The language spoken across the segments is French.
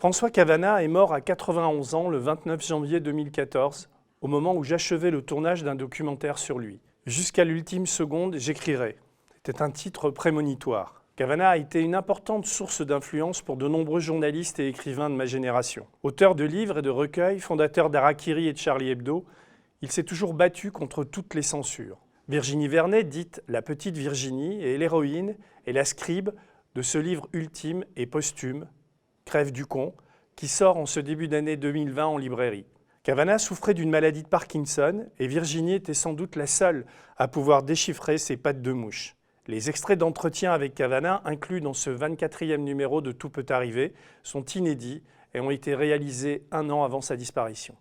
François Cavanat est mort à 91 ans le 29 janvier 2014, au moment où j'achevais le tournage d'un documentaire sur lui. Jusqu'à l'ultime seconde, j'écrirai. C'était un titre prémonitoire. Cavanat a été une importante source d'influence pour de nombreux journalistes et écrivains de ma génération. Auteur de livres et de recueils, fondateur d'Harakiri et de Charlie Hebdo, il s'est toujours battu contre toutes les censures. Virginie Vernet, dite la petite Virginie, est l'héroïne et la scribe de ce livre ultime et posthume, Crève du con, qui sort en ce début d'année 2020 en librairie. Cavanat souffrait d'une maladie de Parkinson et Virginie était sans doute la seule à pouvoir déchiffrer ses pattes de mouche. Les extraits d'entretien avec Cavanat, inclus dans ce 24e numéro de Tout peut arriver, sont inédits et ont été réalisés 1 an avant sa disparition.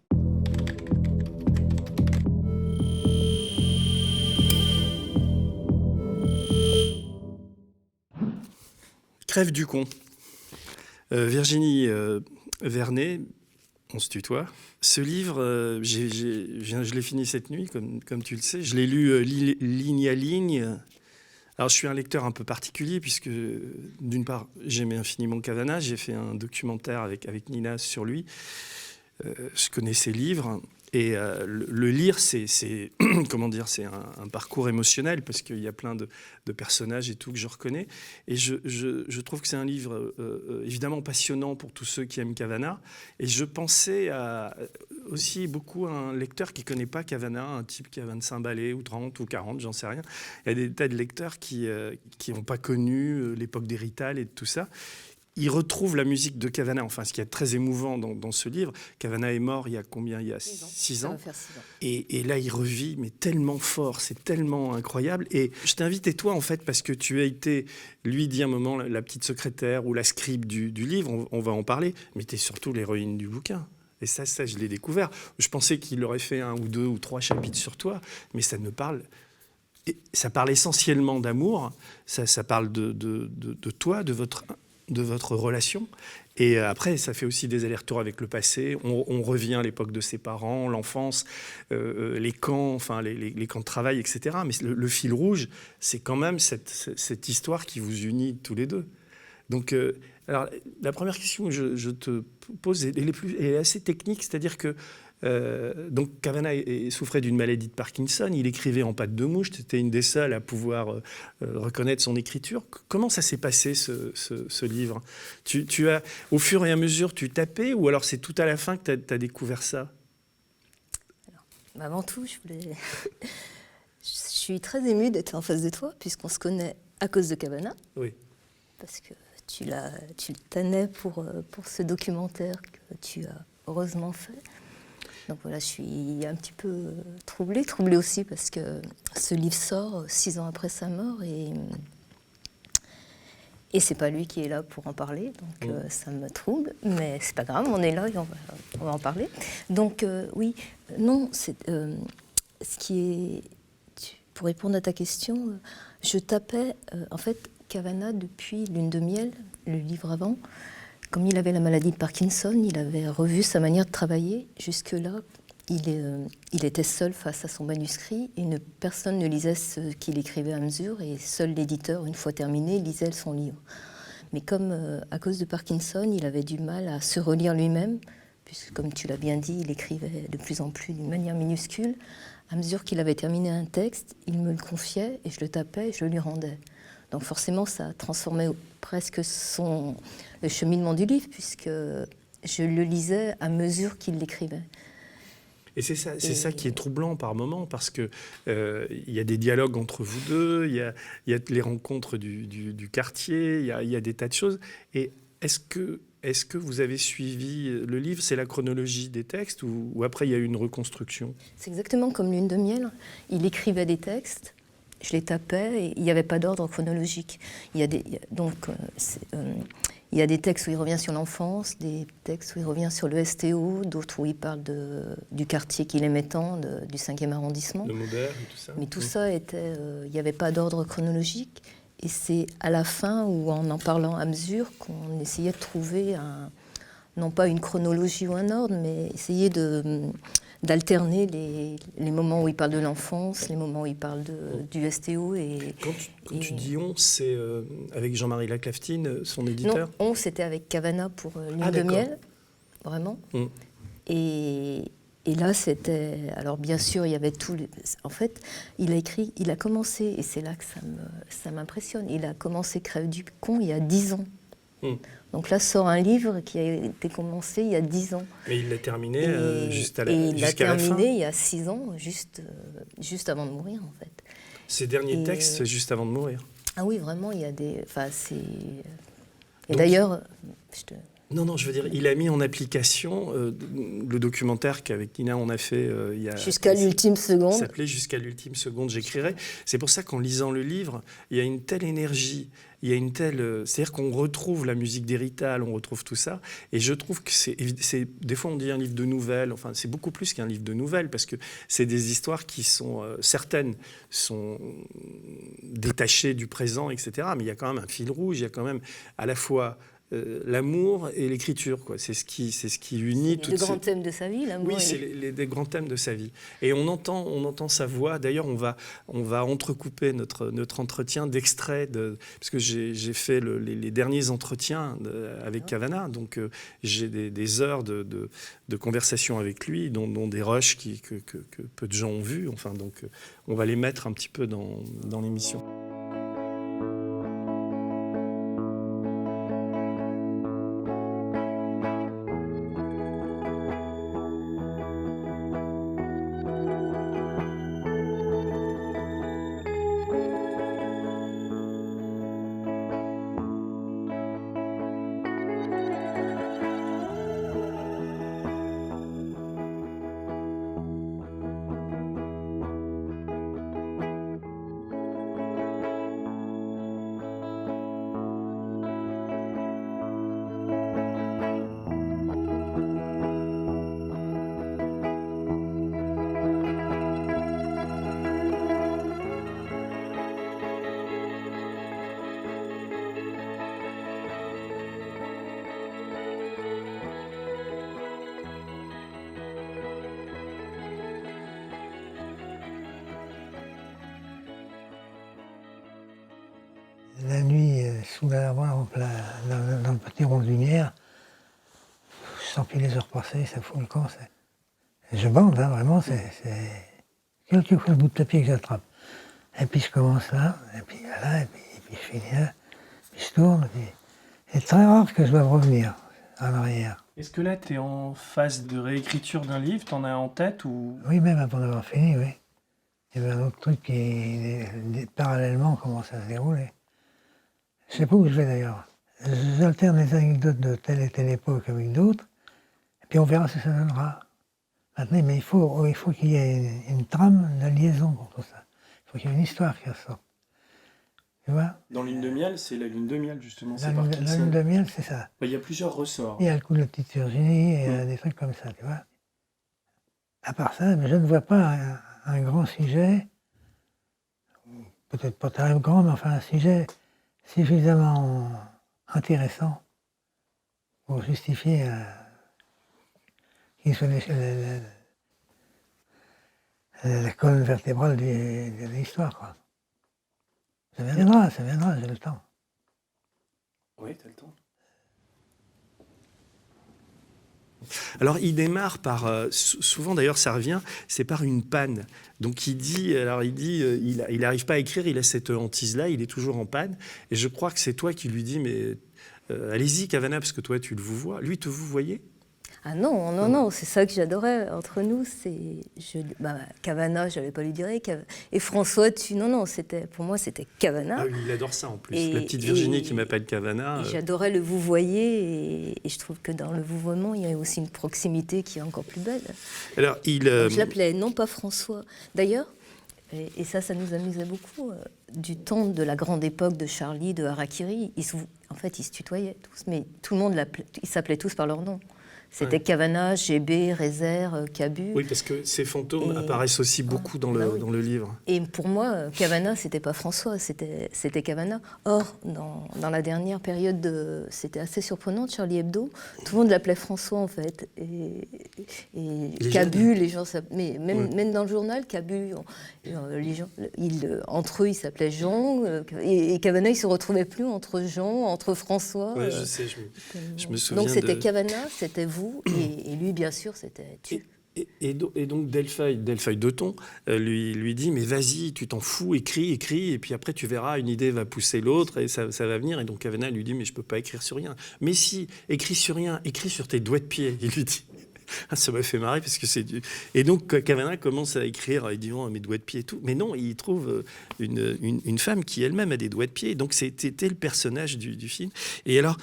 Crève du con. Virginie Vernet, on se tutoie. Ce livre, je l'ai fini cette nuit, comme tu le sais. Je l'ai lu ligne à ligne. Alors, je suis un lecteur un peu particulier, puisque, d'une part, j'aimais infiniment Cavanat. J'ai fait un documentaire avec Nina sur lui. Je connais ses livres. Et le lire, c'est comment dire, c'est un parcours émotionnel, parce qu'il y a plein de personnages et tout que je reconnais. Et je trouve que c'est un livre évidemment passionnant pour tous ceux qui aiment Cavanat. Et je pensais aussi beaucoup à un lecteur qui ne connaît pas Cavanat, un type qui a 25 ballets, ou 30, ou 40, j'en sais rien. Il y a des tas de lecteurs qui n'ont pas connu l'époque des Rital et de tout ça. Il retrouve la musique de Cavanat, enfin, ce qui est très émouvant dans ce livre. Cavanat est mort il y a combien ? Il y a 6 ans. Ça va faire 6 ans. Et là, il revit, mais tellement fort, c'est tellement incroyable. Et je t'invite, et toi, en fait, parce que tu as été, lui dit un moment, la petite secrétaire ou la scribe du livre, on va en parler, mais tu es surtout l'héroïne du bouquin. Et ça, je l'ai découvert. Je pensais qu'il aurait fait 1 ou 2 ou 3 chapitres sur toi, mais ça ne parle... Ça parle essentiellement d'amour, ça parle de toi, de votre relation. Et après, ça fait aussi des allers-retours avec le passé. On revient à l'époque de ses parents, l'enfance, les camps, enfin les camps de travail, etc. Mais le fil rouge, c'est quand même cette histoire qui vous unit tous les deux. Donc, alors, la première question que je te pose, elle est assez technique, c'est-à-dire que donc Cavanat souffrait d'une maladie de Parkinson, il écrivait en pattes de mouche, tu étais une des seules à pouvoir reconnaître son écriture. Comment ça s'est passé ce livre ? Tu as, au fur et à mesure, tu tapais, ou alors c'est tout à la fin que tu as découvert ça ? Alors, avant tout, je suis très émue d'être en face de toi, puisqu'on se connaît à cause de Cavanat. Oui. Parce que tu le tenais pour ce documentaire que tu as heureusement fait. Donc voilà, je suis un petit peu troublée aussi parce que ce livre sort 6 ans après sa mort et c'est pas lui qui est là pour en parler, donc ça me trouble, mais c'est pas grave, on est là et on va en parler. Donc oui, non, c'est ce qui est, pour répondre à ta question, je tapais en fait Cavanat depuis Lune de miel, le livre avant. Comme il avait la maladie de Parkinson, il avait revu sa manière de travailler. Jusque-là, il était seul face à son manuscrit et personne ne lisait ce qu'il écrivait à mesure et seul l'éditeur, une fois terminé, lisait son livre. Mais comme à cause de Parkinson, il avait du mal à se relire lui-même, puisque comme tu l'as bien dit, il écrivait de plus en plus d'une manière minuscule. À mesure qu'il avait terminé un texte, il me le confiait et je le tapais et je le lui rendais. Donc forcément, ça transformait presque le cheminement du livre, puisque je le lisais à mesure qu'il l'écrivait. Et c'est ça qui est troublant par moments, parce que y a des dialogues entre vous deux, il y a les rencontres du quartier, il y a des tas de choses. Et est-ce que vous avez suivi le livre ? C'est la chronologie des textes ou après il y a eu une reconstruction ? C'est exactement comme Lune de miel. Il écrivait des textes. Je les tapais et il n'y avait pas d'ordre chronologique. Il y a des textes où il revient sur l'enfance, des textes où il revient sur le STO, d'autres où il parle du quartier qu'il aimait tant, du 5e arrondissement. Le moderne et tout ça. Mais tout ça était... il n'y avait pas d'ordre chronologique. Et c'est à la fin, ou en parlant à mesure, qu'on essayait de trouver non pas une chronologie ou un ordre, mais essayer de d'alterner les moments où il parle de l'enfance, les moments où il parle du STO. Quand tu dis on, c'est avec Jean-Marie Laclaftine, son éditeur? Non, on, c'était avec Cavana pour Lune de miel, vraiment. Et là, c'était... Alors, bien sûr, il y avait tout... En fait, il a commencé, et c'est là que ça m'impressionne, il a commencé Crève du con il y a 10 ans. Donc là sort un livre qui a été commencé il y a 10 ans. Mais il l'a terminé jusqu'à la fin. Il l'a terminé il y a 6 ans, juste avant de mourir, en fait. Ses derniers textes, juste avant de mourir. Ah oui, vraiment, il y a des... Enfin, c'est... Et d'ailleurs... Non, je veux dire, il a mis en application le documentaire qu'avec Nina on a fait il y a... Jusqu'à l'ultime seconde. Ça s'appelait Jusqu'à l'ultime seconde, j'écrirai. C'est pour ça qu'en lisant le livre, il y a une telle énergie, il y a une telle... C'est-à-dire qu'on retrouve la musique d'Hérital, on retrouve tout ça. Et je trouve que c'est... Des fois, on dit un livre de nouvelles. Enfin, c'est beaucoup plus qu'un livre de nouvelles, parce que c'est des histoires qui sont... certaines sont détachées du présent, etc. Mais il y a quand même un fil rouge, il y a quand même à la fois... l'amour et l'écriture, quoi. C'est ce qui unit toutes ces... grands thèmes de sa vie, l'amour. Oui, c'est des grands thèmes de sa vie. Et on entend sa voix. D'ailleurs, on va entrecouper notre entretien d'extraits, parce que j'ai fait les derniers entretiens avec Cavana, donc j'ai des heures de conversation avec lui, dont des rushs que peu de gens ont vus. Enfin, donc, on va les mettre un petit peu dans l'émission. La nuit, sous la lave, dans le petit rond de lumière, je sens plus les heures passer, ça fout le camp. Je bande, hein, vraiment, c'est quelques fois le bout de papier que j'attrape. Et puis je commence là, et puis là, et puis je finis là, puis je tourne. Puis... C'est très rare que je doive revenir en arrière. Est-ce que là, tu es en phase de réécriture d'un livre, t'en as en tête ou... Oui, même avant d'avoir fini, oui. Il y avait un autre truc qui, parallèlement, commence à se dérouler. Je ne sais pas où je vais d'ailleurs. J'alterne les anecdotes de telle et telle époque avec d'autres, et puis on verra ce que ça donnera. Maintenant, mais il faut qu'il y ait une trame de liaison pour tout ça. Il faut qu'il y ait une histoire qui ressorte. Tu vois ? Dans Lune de miel, c'est la Lune de miel, justement. La Lune de miel, c'est ça. Il y a plusieurs ressorts. Il y a le coup de la petite Virginie, et des trucs comme ça, tu vois. À part ça, mais je ne vois pas un grand sujet, peut-être pas très grand, mais enfin un sujet suffisamment intéressant pour justifier qu'il soit la colonne vertébrale de l'histoire, quoi. Ça viendra, j'ai le temps. Oui, t'as le temps. Alors, il démarre par, souvent d'ailleurs ça revient, c'est par une panne. Donc il n'arrive pas à écrire, il a cette hantise-là, il est toujours en panne. Et je crois que c'est toi qui lui dis, mais allez-y Cavana, parce que toi tu le vous vois. Lui, te vous voyez ? Ah non, c'est ça que j'adorais entre nous. Cavana, je n'allais pas lui dire. Et François, pour moi, c'était Cavana. Ah oui, il adore ça en plus. La petite Virginie qui m'appelle Cavana. J'adorais le vouvoyer et je trouve que dans le vouvoiement, il y a aussi une proximité qui est encore plus belle. Alors, je l'appelais non pas François. D'ailleurs, et ça nous amusait beaucoup, du temps de la grande époque de Charlie, de Harakiri, en fait, ils se tutoyaient tous, mais tout le monde ils s'appelaient tous par leur nom. C'était Cavana, GB, Rézère, Cabu. Oui, parce que ces fantômes apparaissent aussi beaucoup dans le livre. Et pour moi, Cavana, c'était pas François, c'était Cavana. Or, dans la dernière période, c'était assez surprenant, Charlie Hebdo, tout le monde l'appelait François en fait. Et Cabu, les gens, mais même dans le journal, Cabu, les gens, entre eux, ils s'appelaient Jean, et Cavana, il se retrouvait plus entre Jean, entre François. Oui, je sais, je me souviens. Donc c'était Cavana, c'était vous. Et lui, bien sûr, c'était tu. Et donc Delfeuille d'Othon lui dit, mais vas-y, tu t'en fous, écris, et puis après tu verras, une idée va pousser l'autre et ça va venir. Et donc Cavana lui dit, mais je peux pas écrire sur rien. Mais si, écris sur rien, écris sur tes doigts de pied, il lui dit. Ça m'a fait marrer parce que c'est du... Et donc Cavana commence à écrire, il dit oh, mes doigts de pied et tout. Mais non, il trouve une femme qui elle-même a des doigts de pied. Donc c'était le personnage du film. Et alors,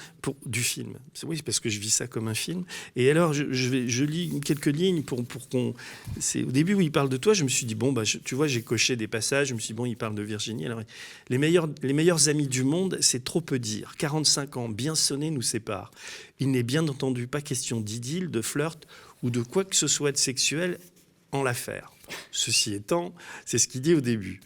du film, oui, parce que je vis ça comme un film. Et alors, je lis quelques lignes pour qu'on... C'est au début où il parle de toi, je me suis dit, bon, bah, tu vois, j'ai coché des passages, je me suis dit, bon, il parle de Virginie. Alors, les meilleurs amis du monde, c'est trop peu dire. 45 ans, bien sonnés, nous séparent. Il n'est bien entendu pas question d'idylle, de flirt ou de quoi que ce soit de sexuel en l'affaire. Ceci étant, c'est ce qu'il dit au début.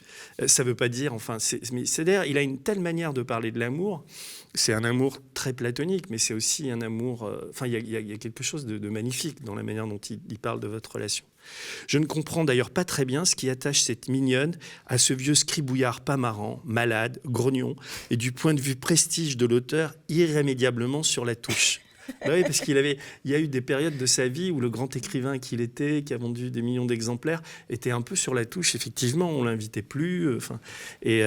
Ça ne veut pas dire, enfin, c'est-à-dire, il a une telle manière de parler de l'amour. C'est un amour très platonique, mais c'est aussi un amour... Enfin, il y a quelque chose de magnifique dans la manière dont il parle de votre relation. Je ne comprends d'ailleurs pas très bien ce qui attache cette mignonne à ce vieux scribouillard pas marrant, malade, grognon, et du point de vue prestige de l'auteur, irrémédiablement sur la touche. Ben oui, parce il y a eu des périodes de sa vie où le grand écrivain qu'il était, qui a vendu des millions d'exemplaires, était un peu sur la touche. Effectivement, on l'invitait plus, et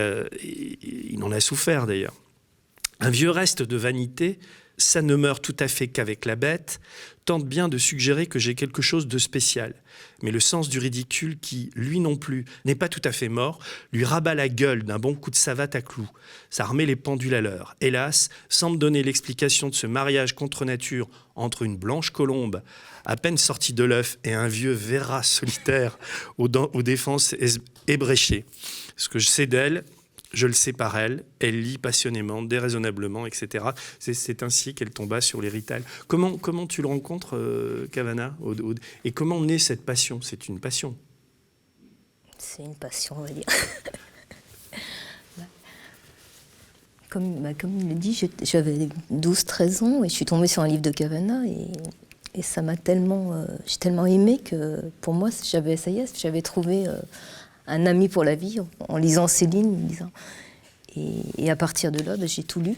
il en a souffert d'ailleurs. Un vieux reste de vanité, ça ne meurt tout à fait qu'avec la bête, tente bien de suggérer que j'ai quelque chose de spécial. Mais le sens du ridicule qui, lui non plus, n'est pas tout à fait mort, lui rabat la gueule d'un bon coup de savate à clous. Ça remet les pendules à l'heure. Hélas, sans me donner l'explication de ce mariage contre nature entre une blanche colombe, à peine sortie de l'œuf, et un vieux verrat solitaire aux défenses ébréchées. Ce que je sais d'elle... Je le sais par elle, elle lit passionnément, déraisonnablement, etc. C'est ainsi qu'elle tomba sur l'héritage. Comment tu le rencontres, Cavana, et comment naît cette passion? C'est une passion. C'est une passion, on va dire. Comme il le dit, j'avais 12-13 ans et je suis tombée sur un livre de Cavana et ça m'a tellement... j'ai tellement aimé que pour moi, j'avais trouvé... un ami pour la vie, en lisant Céline. Et à partir de là, j'ai tout lu.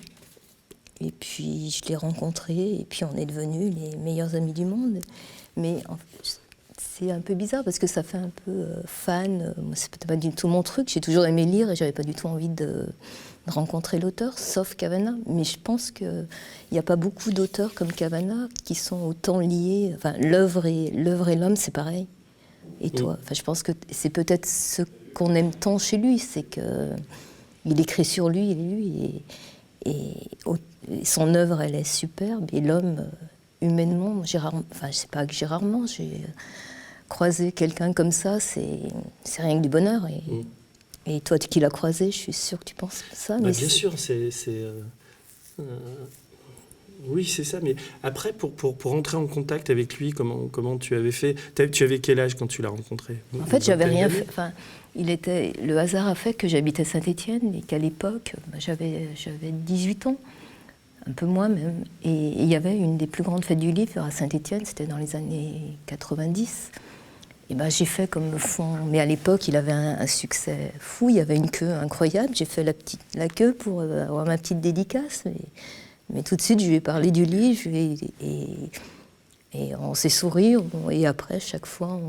Et puis, je l'ai rencontré, et puis on est devenus les meilleurs amis du monde. Mais c'est un peu bizarre, parce que ça fait un peu fan. Moi, c'est pas du tout mon truc. J'ai toujours aimé lire, et j'avais pas du tout envie de rencontrer l'auteur, sauf Cavana. Mais je pense qu'il n'y a pas beaucoup d'auteurs comme Cavana qui sont autant liés. Enfin, l'œuvre et l'homme, c'est pareil. Et toi, je pense que c'est peut-être ce qu'on aime tant chez lui, c'est qu'il écrit sur lui, et son œuvre, elle est superbe. Et l'homme, humainement, je sais pas que j'ai rarement, j'ai croisé quelqu'un comme ça, c'est rien que du bonheur. Et toi qui l'as croisé, je suis sûre que tu penses ça. Bah, bien sûr, oui, c'est ça. Mais après, pour entrer en contact avec lui, comment tu avais fait? Tu avais quel âge quand tu l'as rencontré? En fait, j'avais rien fait. Enfin, le hasard a fait que j'habitais Saint-Étienne et qu'à l'époque, j'avais 18 ans, un peu moins même. Et il y avait une des plus grandes fêtes du livre à Saint-Étienne, c'était dans les années 90. Et j'ai fait comme le fond. Mais à l'époque, il avait un succès fou. Il y avait une queue incroyable. J'ai fait la queue pour avoir ma petite dédicace. Mais tout de suite, je lui ai parlé du livre et on s'est souri. Et après, chaque fois,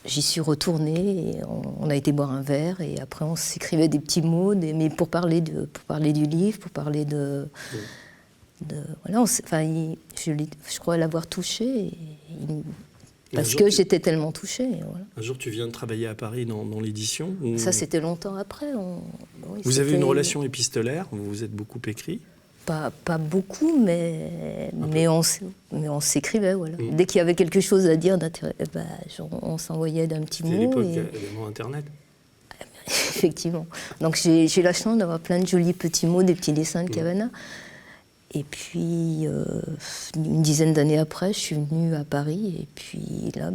j'y suis retournée et on a été boire un verre. Et après, on s'écrivait des petits mots, mais pour parler du livre, pour parler de voilà, je crois l'avoir touché. Parce que j'étais tellement touchée. Voilà. Un jour, tu viens de travailler à Paris dans l'édition Ça, c'était longtemps après. Vous avez une relation épistolaire, vous vous êtes beaucoup écrit? Pas beaucoup, mais on s'écrivait. Voilà. Dès qu'il y avait quelque chose à dire d'intéressant, on s'envoyait d'un petit mot. C'était l'époque évidemment Internet. Effectivement. Donc j'ai la chance d'avoir plein de jolis petits mots, des petits dessins de Cavana. Et puis, une dizaine d'années après, je suis venue à Paris. Et puis là,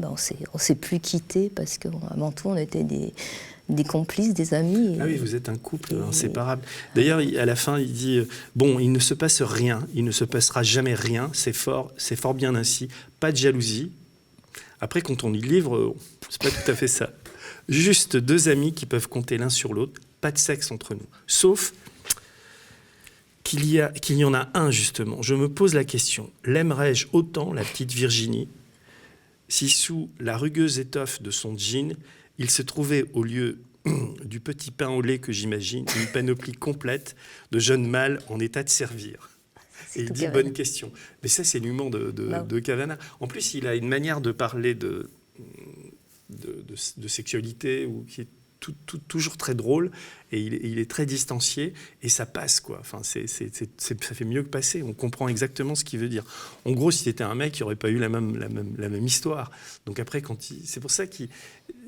on s'est plus quittés parce qu'avant tout, on était des complices, des amis. Ah oui, vous êtes un couple inséparable. D'ailleurs, à la fin, il dit bon, il ne se passe rien, il ne se passera jamais rien, c'est fort bien ainsi, pas de jalousie. Après, quand on lit le livre, c'est pas tout à fait ça. Juste deux amis qui peuvent compter l'un sur l'autre, pas de sexe entre nous. Sauf qu'il y en a un, justement. Je me pose la question, l'aimerais-je autant, la petite Virginie, si sous la rugueuse étoffe de son jean, il se trouvait au lieu du petit pain au lait que j'imagine, une panoplie complète de jeunes mâles en état de servir. Et il dit Kavanagh. bonne question. Mais ça, c'est l'humour de Kavanagh. En plus, il a une manière de parler de sexualité qui est toujours très drôle, et il est très distancié, et ça passe, quoi. Enfin, ça fait mieux que passer. On comprend exactement ce qu'il veut dire. En gros, si c'était un mec, il n'y aurait pas eu la même histoire. Donc après, c'est pour ça qu'il...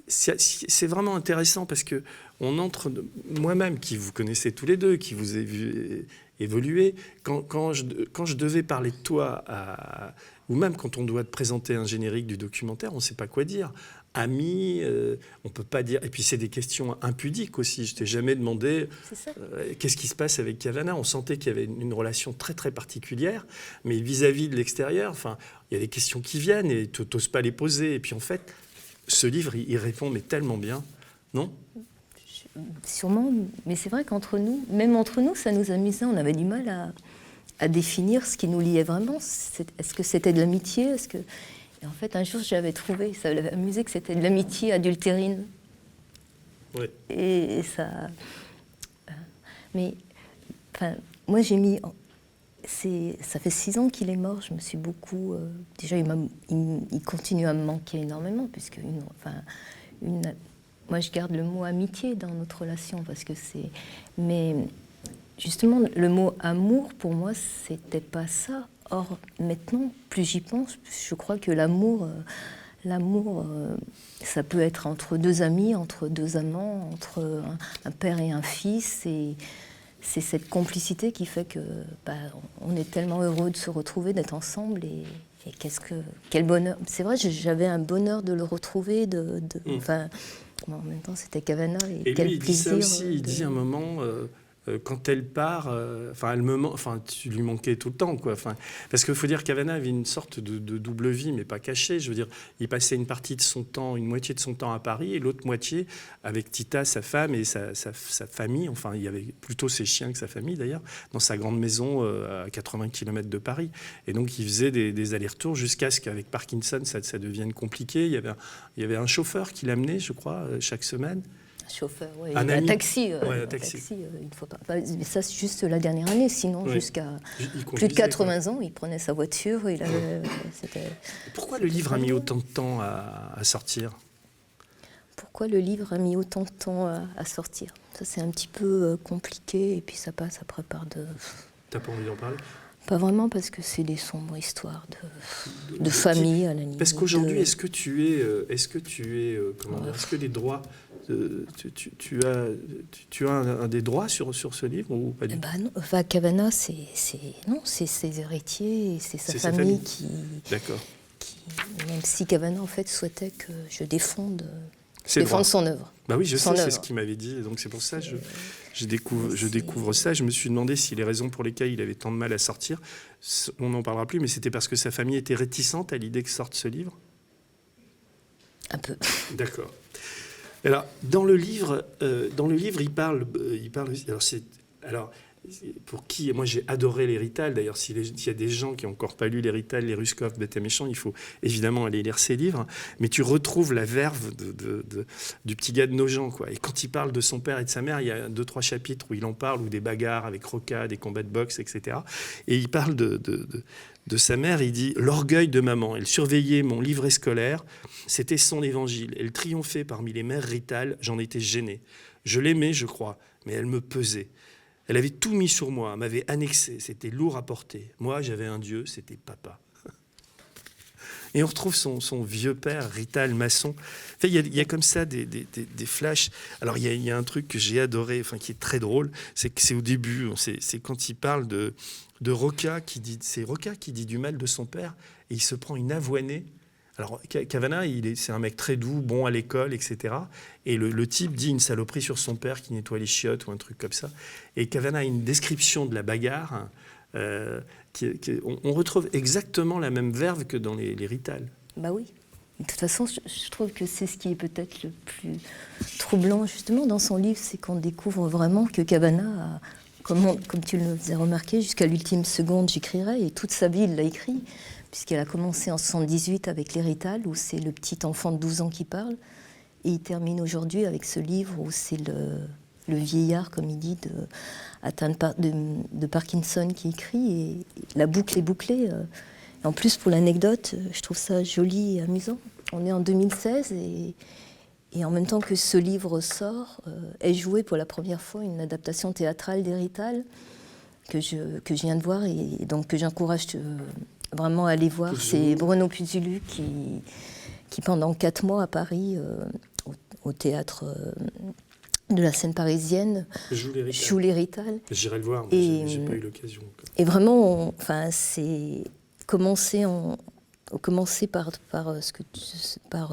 C'est vraiment intéressant parce que on entre, moi-même qui vous connaissez tous les deux, qui vous ai vu évoluer, quand je devais parler de toi, ou même quand on doit te présenter un générique du documentaire, on ne sait pas quoi dire. Ami, on peut pas dire. Et puis c'est des questions impudiques aussi. Je t'ai jamais demandé qu'est-ce qui se passe avec Kavanagh. On sentait qu'il y avait une relation très très particulière, mais vis-à-vis de l'extérieur, enfin, il y a des questions qui viennent et tu n'oses pas les poser. Et puis en fait, ce livre, il répond mais tellement bien, non ? Sûrement, mais c'est vrai qu'entre nous, même entre nous, ça nous amusait. On avait du mal à définir ce qui nous liait vraiment. Est-ce que c'était de l'amitié ? Et en fait, un jour, j'avais trouvé, ça m'avait amusé, que c'était de l'amitié adultérine. Oui. Et ça... Mais, enfin, moi, j'ai mis... Ça fait 6 ans qu'il est mort, je me suis beaucoup... déjà, il continue à me manquer énormément, puisque... moi, je garde le mot amitié dans notre relation, parce que c'est... Mais, justement, le mot amour, pour moi, c'était pas ça. Or, maintenant, plus j'y pense, je crois que l'amour, ça peut être entre deux amis, entre deux amants, entre un père et un fils. Et c'est cette complicité qui fait que on est tellement heureux de se retrouver, d'être ensemble. Et quel bonheur. C'est vrai, j'avais un bonheur de le retrouver. En même temps, c'était Kavanagh. Et quel lui, il plaisir. dit ça aussi. Il dit à un moment... quand elle part, tu lui manquais tout le temps, quoi. Parce qu'il faut dire qu'Kavanagh avait une sorte de double vie, mais pas cachée. Je veux dire, il passait une moitié de son temps à Paris, et l'autre moitié avec Tita, sa femme, et sa famille. Enfin, il y avait plutôt ses chiens que sa famille, d'ailleurs, dans sa grande maison à 80 km de Paris. Et donc, il faisait des allers-retours jusqu'à ce qu'avec Parkinson, ça devienne compliqué. Il y avait un chauffeur qui l'amenait, je crois, chaque semaine. Chauffeur, oui. Un taxi. Un taxi. Une fois mais ça, c'est juste la dernière année. Sinon, jusqu'à plus de 80 ans, il prenait sa voiture. Pourquoi le livre a mis autant de temps à sortir ? Pourquoi le livre a mis autant de temps à sortir ? Ça, c'est un petit peu compliqué. Et puis, ça passe après par de... T'as pas envie d'en parler ? Pas vraiment, parce que c'est des sombres histoas de famille, à la limite. Parce qu'aujourd'hui, est-ce que les droits... Tu as des droits sur ce livre ou pas du tout ? Non, Kavanagh, c'est ses héritiers, c'est sa famille qui... D'accord. Même si Kavanagh, en fait, souhaitait que je défende son œuvre. Bah oui, je sais, c'est ce qu'il m'avait dit. Donc c'est pour ça que je découvre ça. Je me suis demandé si les raisons pour lesquelles il avait tant de mal à sortir, on n'en parlera plus, mais c'était parce que sa famille était réticente à l'idée que sorte ce livre ? Un peu. D'accord. Alors, dans le livre, il parle. Alors, pour qui, moi j'ai adoré les Rital. D'ailleurs, s'il y a des gens qui n'ont encore pas lu les Rital, les Ruskov, Bête et Méchant, il faut évidemment aller lire ces livres. Mais tu retrouves la verve du petit gars de Nogent, quoi. Et quand il parle de son père et de sa mère, il y a 2-3 chapitres où il en parle, ou des bagarres avec Roca, des combats de boxe, etc. Et il parle de sa mère, il dit « L'orgueil de maman, elle surveillait mon livret scolaire, c'était son évangile. Elle triomphait parmi les mères Rital, j'en étais gêné. Je l'aimais, je crois, mais elle me pesait. Elle avait tout mis sur moi, m'avait annexé, c'était lourd à porter. Moi, j'avais un Dieu, c'était papa. » Et on retrouve son vieux père, Rital Masson. Enfin, il y a comme ça des flashs. Alors, il y a un truc que j'ai adoré, enfin, qui est très drôle, c'est que c'est au début, c'est quand il parle de Roca, c'est Roca qui dit du mal de son père, et il se prend une avoinée. Alors, Cavana, c'est un mec très doux, bon à l'école, etc. Et le type dit une saloperie sur son père qui nettoie les chiottes ou un truc comme ça. Et Cavana a une description de la bagarre. On retrouve exactement la même verve que dans les Rital. Bah oui. De toute façon, je trouve que c'est ce qui est peut-être le plus troublant, justement, dans son livre, c'est qu'on découvre vraiment que Cavana, comme tu le faisais remarquer, jusqu'à l'ultime seconde, j'écrirai, et toute sa vie, il l'a écrit, puisqu'elle a commencé en 78 avec les Rital, où c'est le petit enfant de 12 ans qui parle, et il termine aujourd'hui avec ce livre où c'est le vieillard, comme il dit, atteint de Parkinson qui écrit, et la boucle est bouclée. En plus, pour l'anecdote, je trouve ça joli et amusant. On est en 2016 et en même temps que ce livre sort, est jouée pour la première fois une adaptation théâtrale des Rital que je viens de voir et donc que j'encourage vraiment à aller voir. C'est Bruno Puzulu qui pendant 4 mois à Paris, au théâtre de la scène parisienne, joue les Rital. J'irai le voir, mais j'ai pas eu l'occasion. Et vraiment, c'est commencer par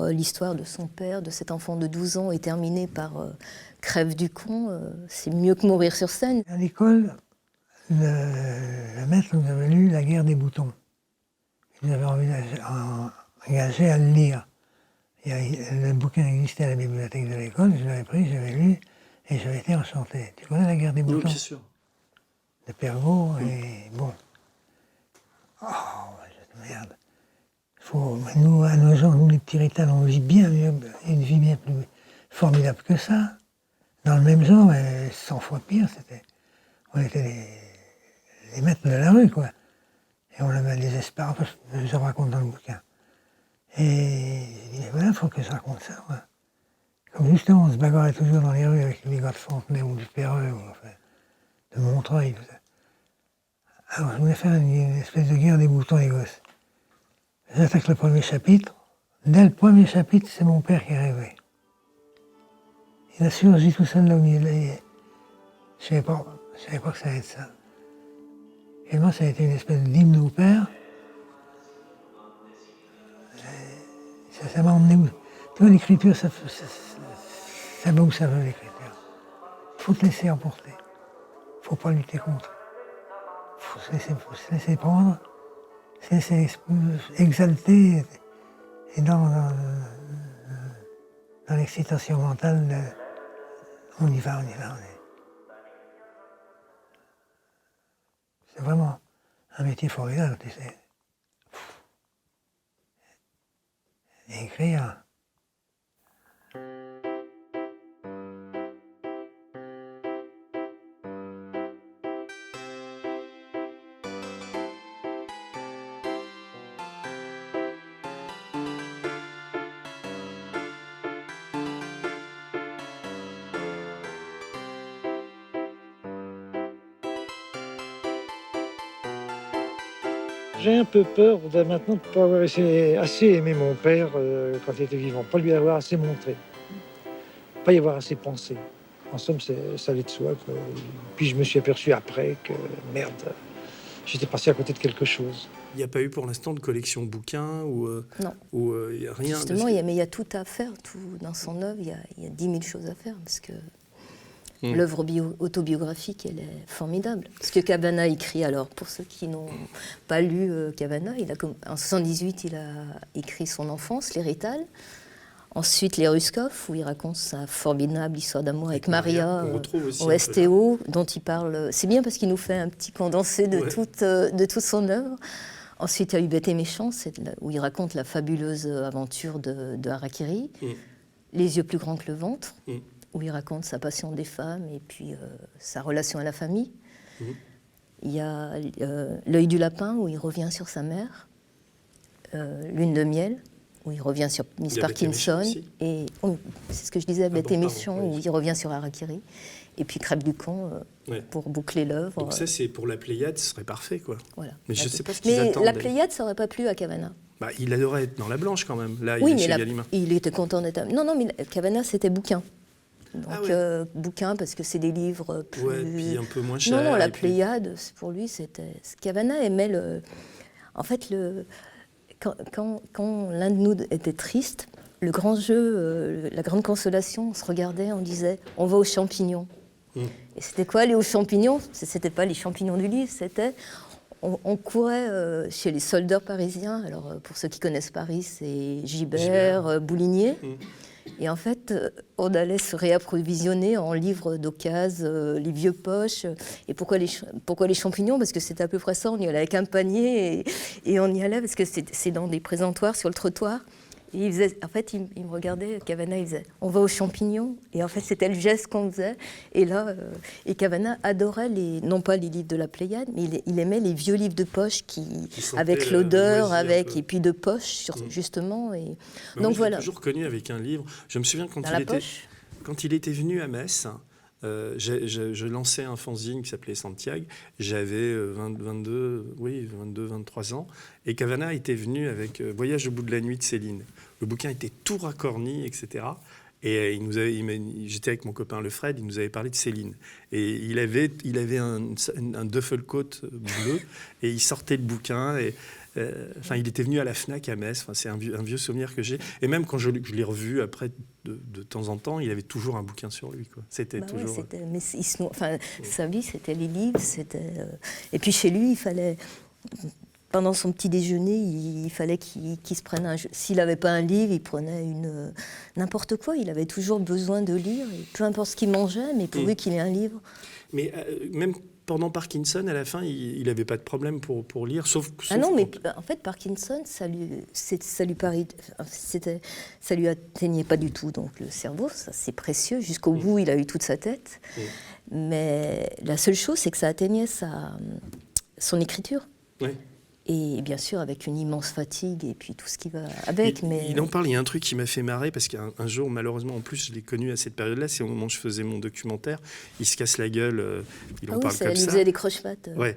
l'histoire de son père, de cet enfant de 12 ans, et terminer par Crève du con, c'est mieux que mourir sur scène. À l'école, le maître nous avait lu La guerre des boutons. Il nous avait engagé à le lire. Le bouquin existait à la bibliothèque de l'école, je l'avais pris, j'avais lu, et j'avais été enchanté. Tu connais La guerre des boutons? Oui, bien sûr. De Pergaud, et bon. Oh, merde. Nous, à nos gens, nous les petits Rital, on vit bien mieux, une vie bien plus formidable que ça. Dans le même genre, mais 100 fois pire, on était les maîtres de la rue, quoi. Et on avait des espoirs, je raconte dans le bouquin. Et voilà, il faut que je raconte ça, quoi. Comme justement, on se bagarrait toujours dans les rues avec les gars de Fontenay ou du Perreux, ou enfin, de Montreuil, tout ça. Alors, je voulais faire une espèce de guerre des boutons, les gosses. J'attaque le premier chapitre. Dès le premier chapitre, c'est mon père qui est rêvé. Il a surgi tout seul là au milieu. Je savais pas que ça allait être ça. Et moi, ça a été une espèce d'hymne au père. Ça m'a emmené où? Tu vois, l'écriture, ça va où ça veut, l'écriture. Il faut te laisser emporter. Il ne faut pas lutter contre. Il faut se laisser prendre, se laisser exalter, et dans l'excitation mentale, on y va. C'est vraiment un métier formidable, tu sais. Et écrire. J'ai un peu peur maintenant de ne pas avoir assez aimé mon père quand il était vivant, pas lui avoir assez montré, pas y avoir assez pensé. En somme, ça allait de soi, quoi. Puis je me suis aperçu après que, merde, j'étais passé à côté de quelque chose. Il n'y a pas eu pour l'instant de collection bouquins ou non. Il n'y a rien. Justement, il y a tout à faire. Dans son œuvre, il y a 10 000 choses à faire parce que l'œuvre autobiographique, elle est formidable. Ce que Cavana écrit, alors, pour ceux qui n'ont pas lu Cavana, en 78, il a écrit son enfance, les Rital. Ensuite, les Ruskov, où il raconte sa formidable histoire d'amour avec Maria au STO, dont il parle. C'est bien parce qu'il nous fait un petit condensé de toute son œuvre. Ensuite, il y a eu Bête et Méchant, où il raconte la fabuleuse aventure de Harakiri. Les yeux plus grands que le ventre, où il raconte sa passion des femmes et puis sa relation à la famille. Il y a L'œil du lapin, où il revient sur sa mère. Lune de miel, où il revient sur Miss Parkinson. Et c'est ce que je disais, Bête et Méchant, où il revient sur Harakiri. Et puis Crêpe du con, pour boucler l'œuvre. Donc ça, c'est pour la Pléiade, ce serait parfait, quoi. Voilà. Mais je ne sais pas ce qu'ils attendent. Mais la Pléiade, ça n'aurait pas plu à Cavana. Bah, il adorait être dans la blanche quand même. Là, Oui, il est mais chez Gallimard. il était content d'être... Non, mais Cavana, c'était bouquin. Donc, Ah ouais. bouquin, parce que c'est des livres plus... Ouais, puis un peu moins cher. Non, la et puis- Pléiade, pour lui, c'était... Cavana aimait le... En fait, quand l'un de nous était triste, le grand jeu, la grande consolation, on se regardait, on disait « on va aux champignons ». Et c'était quoi aller aux champignons? C'était pas les champignons du livre, c'était... On courait chez les soldeurs parisiens. Alors, pour ceux qui connaissent Paris, c'est Gibert, Boulinier. Et en fait, on allait se réapprovisionner en livres d'occasion, les vieux poches. Et pourquoi les champignons? Parce que c'était à peu près ça. On y allait avec un panier et on y allait parce que c'est dans des présentoirs sur le trottoir. Et en fait, il me regardait, Cavana, il faisait « on va aux champignons ». Et en fait, c'était le geste qu'on faisait. Et là, et Cavana adorait, non pas les livres de la Pléiade, mais il aimait les vieux livres de poche avec l'odeur, et puis de poche, justement. Et... Donc donc je voilà. l'ai toujours connu avec un livre. Je me souviens quand il était venu à Metz, je lançais un fanzine qui s'appelait Santiago. J'avais 23 ans. Et Cavana était venu avec Voyage au bout de la nuit de Céline. Le bouquin était tout racorni, etc. Et j'étais avec mon copain Lefred, il nous avait parlé de Céline. Et il avait un duffelcoat bleu, et il sortait le bouquin. Il était venu à la Fnac à Metz. C'est un vieux souvenir que j'ai. Et même quand je l'ai revu après, de temps en temps, il avait toujours un bouquin sur lui, quoi. C'était toujours. Ouais, mais sa vie, c'était les livres. Et puis chez lui, il fallait. Pendant son petit déjeuner, il fallait qu'il se prenne un... S'il n'avait pas un livre, il prenait n'importe quoi. Il avait toujours besoin de lire, et peu importe ce qu'il mangeait, mais pourvu qu'il ait un livre. Mais même pendant Parkinson, à la fin, il n'avait pas de problème pour lire, sauf mais en fait, Parkinson, ça lui atteignait pas du tout. Donc le cerveau, ça c'est précieux. Jusqu'au bout, il a eu toute sa tête. Mais la seule chose, c'est que ça atteignait son écriture. Oui. Et bien sûr, avec une immense fatigue et puis tout ce qui va avec. Il en parle, il y a un truc qui m'a fait marrer, parce qu'un jour, malheureusement, en plus, je l'ai connu à cette période-là, c'est au moment où je faisais mon documentaire, il se casse la gueule, il en parle comme ça. Il faisait des croche-pattes. Ouais,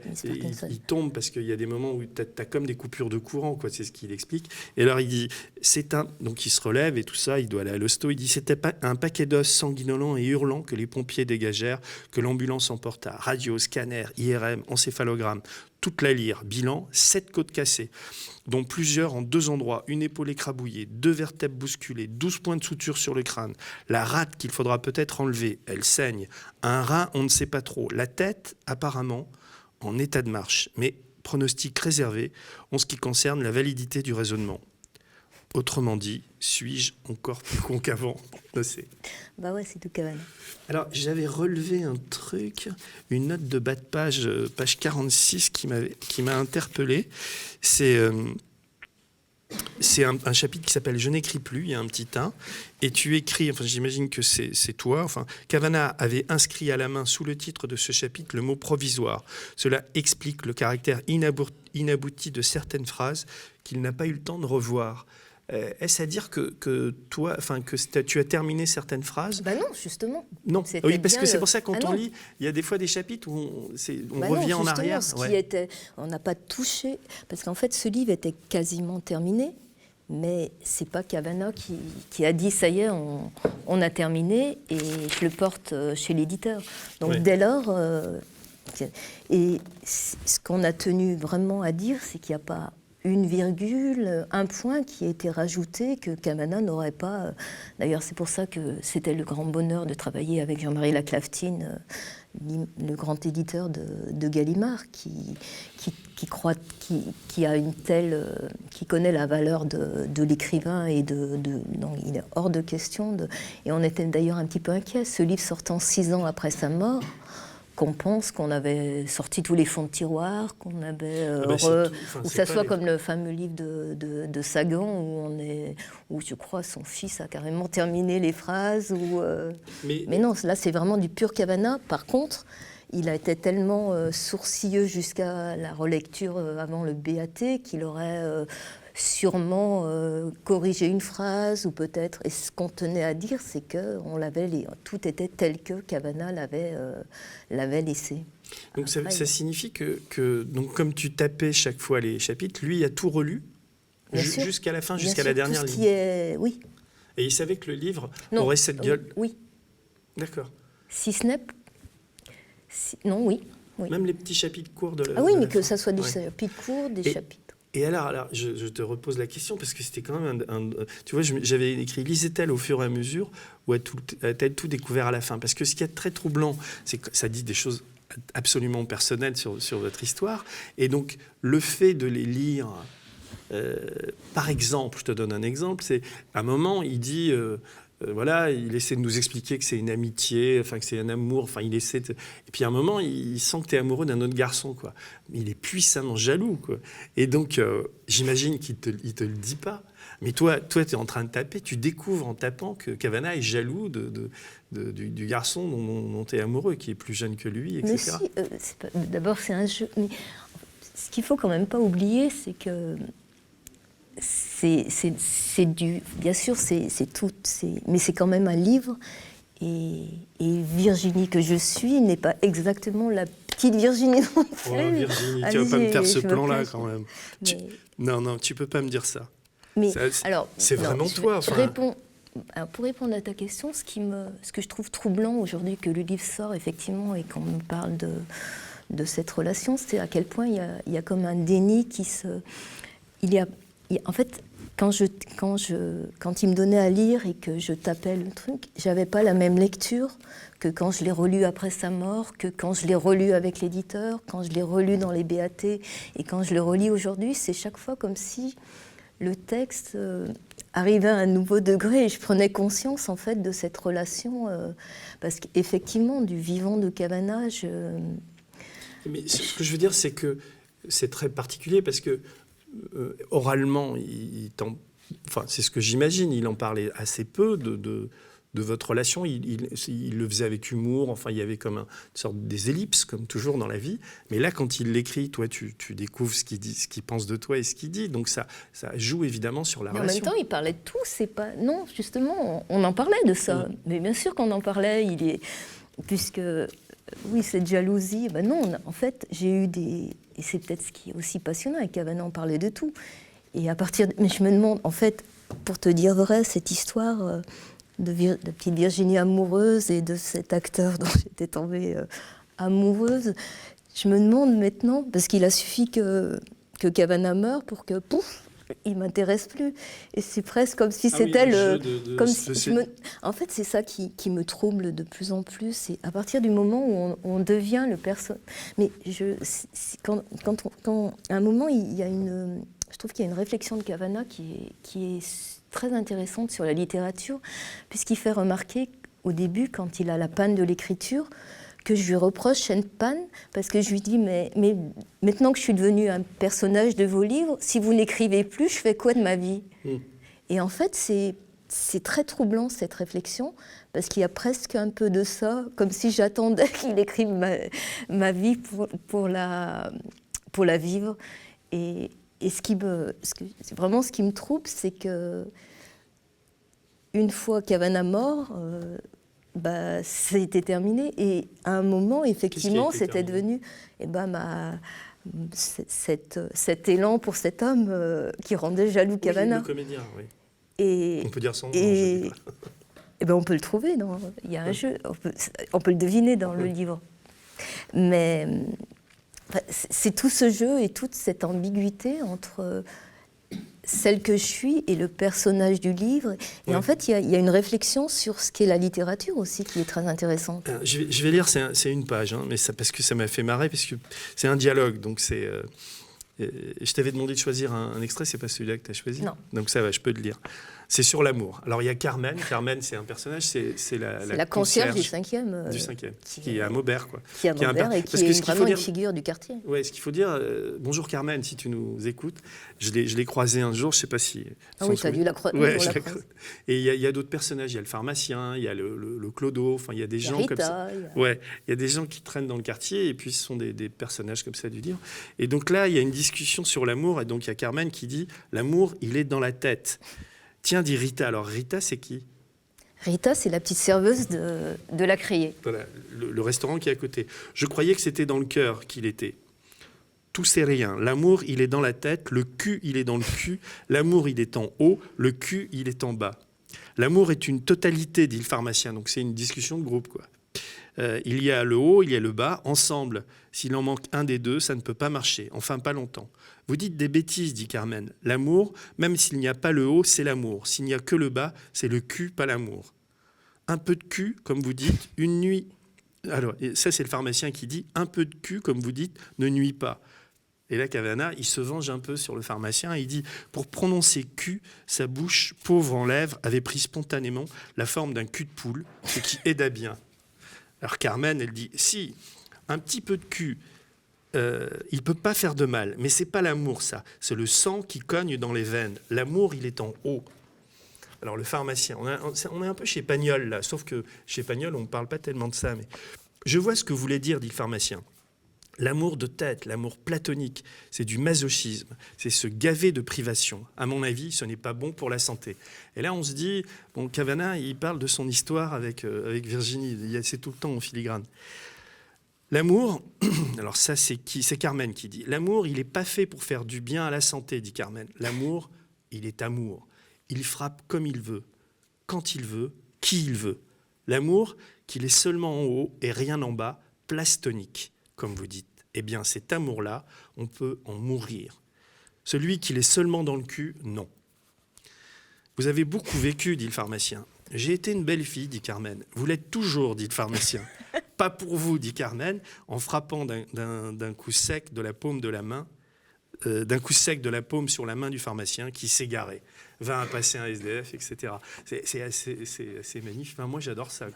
il tombe, parce qu'il y a des moments où tu as comme des coupures de courant, quoi, c'est ce qu'il explique. Et alors il dit, donc il se relève et tout ça, il doit aller à l'hosto, il dit, c'était un paquet d'os sanguinolents et hurlants que les pompiers dégagèrent, que l'ambulance emporta, radio, scanner, IRM, encéphalogramme, toute la lyre, bilan, 7 côtes cassées, dont plusieurs en 2 endroits, une épaule écrabouillée, 2 vertèbres bousculées, 12 points de suture sur le crâne, la rate qu'il faudra peut-être enlever, elle saigne, un rein, on ne sait pas trop, la tête, apparemment, en état de marche, mais pronostic réservé en ce qui concerne la validité du raisonnement. Autrement dit, suis-je encore plus con qu'avant? Bah ouais, c'est tout Cavana. Alors, j'avais relevé un truc, une note de bas de page 46 qui m'a interpellé. C'est un chapitre qui s'appelle « Je n'écris plus », il y a un petit 1, et tu écris, enfin j'imagine que c'est toi, enfin Cavana avait inscrit à la main sous le titre de ce chapitre le mot « provisoire ». Cela explique le caractère inabouti de certaines phrases qu'il n'a pas eu le temps de revoir. Est-ce à dire que toi, enfin que tu as terminé certaines phrases? Ben non, justement. Non, oui, parce que c'est pour ça que quand on lit, il y a des fois des chapitres où on revient en arrière. On n'a pas touché, parce qu'en fait, ce livre était quasiment terminé, mais c'est pas Cavana qui a dit ça y est, on a terminé, et je le porte chez l'éditeur. Donc dès lors, et ce qu'on a tenu vraiment à dire, c'est qu'il n'y a pas une virgule, un point qui a été rajouté que Cavana n'aurait pas. D'ailleurs, c'est pour ça que c'était le grand bonheur de travailler avec Jean-Marie Laclaftine, le grand éditeur de Gallimard, qui a une telle, qui connaît la valeur de l'écrivain et donc il est hors de question. Et on était d'ailleurs un petit peu inquiets. Ce livre sortant 6 ans après sa mort, qu'on pense qu'on avait sorti tous les fonds de tiroir, qu'on avait ou que ça soit comme le fameux livre de Sagan où je crois son fils a carrément terminé les phrases. Mais non, là c'est vraiment du pur Cavana. Par contre, il a été tellement sourcilleux jusqu'à la relecture avant le BAT qu'il aurait sûrement corriger une phrase ou peut-être. Et ce qu'on tenait à dire, c'est que tout était tel que Cavana l'avait laissé. Donc ça signifie que donc comme tu tapais chaque fois les chapitres, lui a tout relu? Bien sûr. Jusqu'à la fin, Bien jusqu'à sûr, la dernière tout ce ligne. qui est... Oui. Et il savait que le livre Non. aurait cette gueule. Oui. D'accord. Si ce n'est... Non, oui. Même les petits chapitres courts de la Ah oui, de mais la que fin. ça soit des Ouais. chapitres courts, des Et- chapitres... Et alors je te repose la question parce que c'était quand même tu vois, j'avais écrit lisait-elle au fur et à mesure ou a-t-elle tout découvert à la fin? Parce que ce qui est très troublant, c'est que ça dit des choses absolument personnelles sur votre histoire. Et donc, le fait de les lire, par exemple, je te donne un exemple, c'est à un moment, il dit... voilà, il essaie de nous expliquer que c'est une amitié, enfin que c'est un amour, enfin il essaie et puis à un moment il sent que tu es amoureux d'un autre garçon, quoi. Mais il est puissamment jaloux, quoi. Et donc j'imagine qu'il te le dit pas. Mais toi tu es en train de taper, tu découvres en tapant que Kavanagh est jaloux du garçon dont tu es amoureux, qui est plus jeune que lui, etc. Mais si, d'abord c'est un jeu. Mais ce qu'il faut quand même pas oublier, c'est que c'est du... Bien sûr, c'est tout, mais c'est quand même un livre. Et Virginie que je suis n'est pas exactement la petite Virginie non plus. Oh, Virginie, tu vas pas me faire ce plan-là quand même. Mais... Non, tu peux pas me dire ça. Mais Ça, alors, c'est vraiment toi. Je réponds. Alors, pour répondre à ta question, ce que je trouve troublant aujourd'hui que le livre sort effectivement et qu'on me parle de cette relation, c'est à quel point il y a comme un déni qui se... En fait, quand il me donnait à lire et que je tapais le truc, j'avais pas la même lecture que quand je l'ai relu après sa mort, que quand je l'ai relu avec l'éditeur, quand je l'ai relu dans les BAT et quand je le relis aujourd'hui, c'est chaque fois comme si le texte arrivait à un nouveau degré et je prenais conscience en fait de cette relation parce qu'effectivement du vivant de Kavanagh. Mais ce que je veux dire, c'est que c'est très particulier parce que oralement, enfin, c'est ce que j'imagine, il en parlait assez peu de votre relation. Il le faisait avec humour, enfin, il y avait comme une sorte des ellipses, comme toujours dans la vie. Mais là, quand il l'écrit, toi, tu découvres ce qu'il dit, ce qu'il pense de toi et ce qu'il dit. Donc ça joue évidemment sur la relation. En même temps, il parlait de tout. C'est pas... Non, justement, on en parlait de ça. Mais bien sûr qu'on en parlait. Puisque, oui, cette jalousie, ben non, en fait, j'ai eu des... Et c'est peut-être ce qui est aussi passionnant avec Kavanagh, on parlait de tout. Et à partir mais je me demande, en fait, pour te dire vrai, cette histoire de petite Virginie amoureuse et de cet acteur dont j'étais tombée amoureuse, je me demande maintenant, parce qu'il a suffi que Kavanagh meure pour que, pouf, il m'intéresse plus. Et c'est presque comme si c'était En fait, c'est ça qui me trouble de plus en plus. C'est à partir du moment où on devient le personnage. Mais quand à un moment, je trouve qu'il y a une réflexion de Kavanagh qui est très intéressante sur la littérature, puisqu'il fait remarquer au début, quand il a la panne de l'écriture, que je lui reproche cette panne, parce que je lui dis, mais maintenant que je suis devenue un personnage de vos livres, si vous n'écrivez plus, je fais quoi de ma vie ? Et en fait, c'est très troublant, cette réflexion, parce qu'il y a presque un peu de ça, comme si j'attendais qu'il écrive ma vie pour la vivre. Et vraiment ce qui me trouble, c'est que une fois Kavanagh mort, c'était terminé. Et à un moment, effectivement, c'était devenu cet élan pour cet homme qui rendait jaloux Kavanagh. Le comédien, oui. Et, on peut dire son nom, et on peut le trouver, il y a un jeu, on peut le deviner dans le livre. Mais c'est tout ce jeu et toute cette ambiguïté entre celle que je suis et le personnage du livre. Et en fait, il y a une réflexion sur ce qu'est la littérature aussi qui est très intéressante. Je vais lire, c'est une page, mais parce que ça m'a fait marrer, parce que c'est un dialogue, donc c'est... je t'avais demandé de choisir un extrait, c'est pas celui-là que tu as choisi. Non. Donc ça va, je peux te lire. C'est sur l'amour. Alors il y a Carmen. Carmen, c'est un personnage, c'est la concierge du 5e. Qui est à Maubert, quoi. Qui est à Maubert et qui est vraiment une figure du quartier. Ouais, ce qu'il faut dire, bonjour Carmen, si tu nous écoutes. Je l'ai croisée un jour, je sais pas si... Ah oui, tu as dû la croiser. Ouais, et il y a d'autres personnages. Il y a le pharmacien, il y a le clodo, enfin il y a des gens Rita, comme ça. Ouais, il y a des gens qui traînent dans le quartier et puis ce sont des personnages comme ça du livre. Et donc là, il y a une discussion sur l'amour et donc il y a Carmen qui dit l'amour, il est dans la tête. Tiens, dit Rita. Alors, Rita, c'est qui ? Rita, c'est la petite serveuse de la Criée. Voilà, le restaurant qui est à côté. Je croyais que c'était dans le cœur qu'il était. tout c'est rien. L'amour, il est dans la tête, le cul, il est dans le cul, l'amour, il est en haut, le cul, il est en bas. L'amour est une totalité, dit le pharmacien, donc c'est une discussion de groupe, quoi. Il y a le haut, il y a le bas, ensemble. S'il en manque un des deux, ça ne peut pas marcher, enfin pas longtemps. Vous dites des bêtises, dit Carmen. L'amour, même s'il n'y a pas le haut, c'est l'amour. S'il n'y a que le bas, c'est le cul, pas l'amour. Un peu de cul, comme vous dites, une nuit... Alors, ça c'est le pharmacien qui dit, un peu de cul, comme vous dites, ne nuit pas. Et là, Cavana, il se venge un peu sur le pharmacien. Il dit, pour prononcer cul, sa bouche, pauvre en lèvres, avait pris spontanément la forme d'un cul de poule, ce qui aida bien. Alors Carmen, elle dit, si, un petit peu de cul, il ne peut pas faire de mal, mais c'est pas l'amour, ça. C'est le sang qui cogne dans les veines. L'amour, il est en haut. Alors le pharmacien, on est un peu chez Pagnol, là, sauf que chez Pagnol, on ne parle pas tellement de ça. Mais je vois ce que voulait dire, dit le pharmacien. L'amour de tête, l'amour platonique, c'est du masochisme, c'est se gaver de privation. À mon avis, ce n'est pas bon pour la santé. Et là, on se dit, bon, Cavana, il parle de son histoire avec Virginie, c'est tout le temps en filigrane. L'amour, alors ça, c'est qui ? C'est Carmen qui dit. L'amour, il n'est pas fait pour faire du bien à la santé, dit Carmen. L'amour, il est amour. Il frappe comme il veut, quand il veut, qui il veut. L'amour, qu'il est seulement en haut et rien en bas, place tonique. Comme vous dites, eh bien cet amour-là, on peut en mourir. Celui qui l'est seulement dans le cul, non. Vous avez beaucoup vécu, dit le pharmacien. J'ai été une belle fille, dit Carmen. Vous l'êtes toujours, dit le pharmacien. Pas pour vous, dit Carmen, en frappant d'un coup sec de la paume de la main, d'un coup sec de la paume sur la main du pharmacien qui s'égarait. Va à passer un SDF, etc. C'est assez magnifique. Enfin, moi, j'adore ça.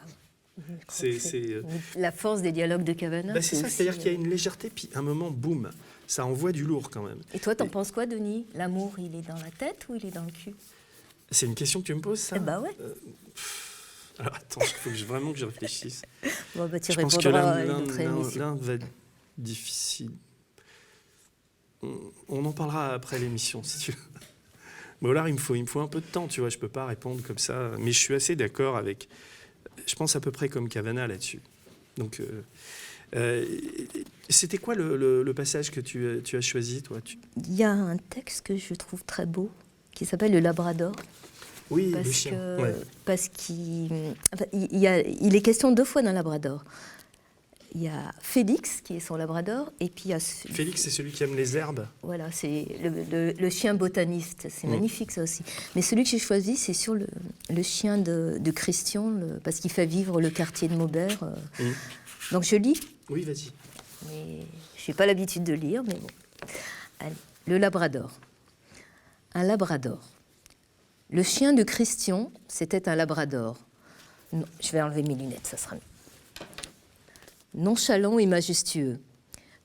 La force des dialogues de Cavana. C'est ça, c'est-à-dire qu'il y a une légèreté, puis un moment, boum, ça envoie du lourd quand même. Et toi, t'en penses quoi, Denis ? L'amour, il est dans la tête ou il est dans le cul ? C'est une question que tu me poses, ça ? Ouais. Alors attends, il faut vraiment que je réfléchisse. Bon, tu je pense que l'un va être difficile. On en parlera après l'émission, si tu veux. Bon, là, il me faut un peu de temps, tu vois, je peux pas répondre comme ça, mais je suis assez d'accord avec... Je pense à peu près comme Cavana là-dessus. Donc, c'était quoi le passage que tu as choisi, toi ? Il y a un texte que je trouve très beau, qui s'appelle Le Labrador. Oui, le chien. Parce qu'il est question 2 fois d'un Labrador. Il y a Félix, qui est son Labrador, et puis il y a... Félix, c'est celui qui aime les herbes. Voilà, c'est le chien botaniste. C'est magnifique, ça aussi. Mais celui que j'ai choisi, c'est sur le chien de Christian, parce qu'il fait vivre le quartier de Maubert. Donc je lis. Oui, vas-y. Mais je n'ai pas l'habitude de lire, mais bon. Allez, le Labrador. Un Labrador. Le chien de Christian, c'était un Labrador. Non, je vais enlever mes lunettes, ça sera mieux. Nonchalant et majestueux.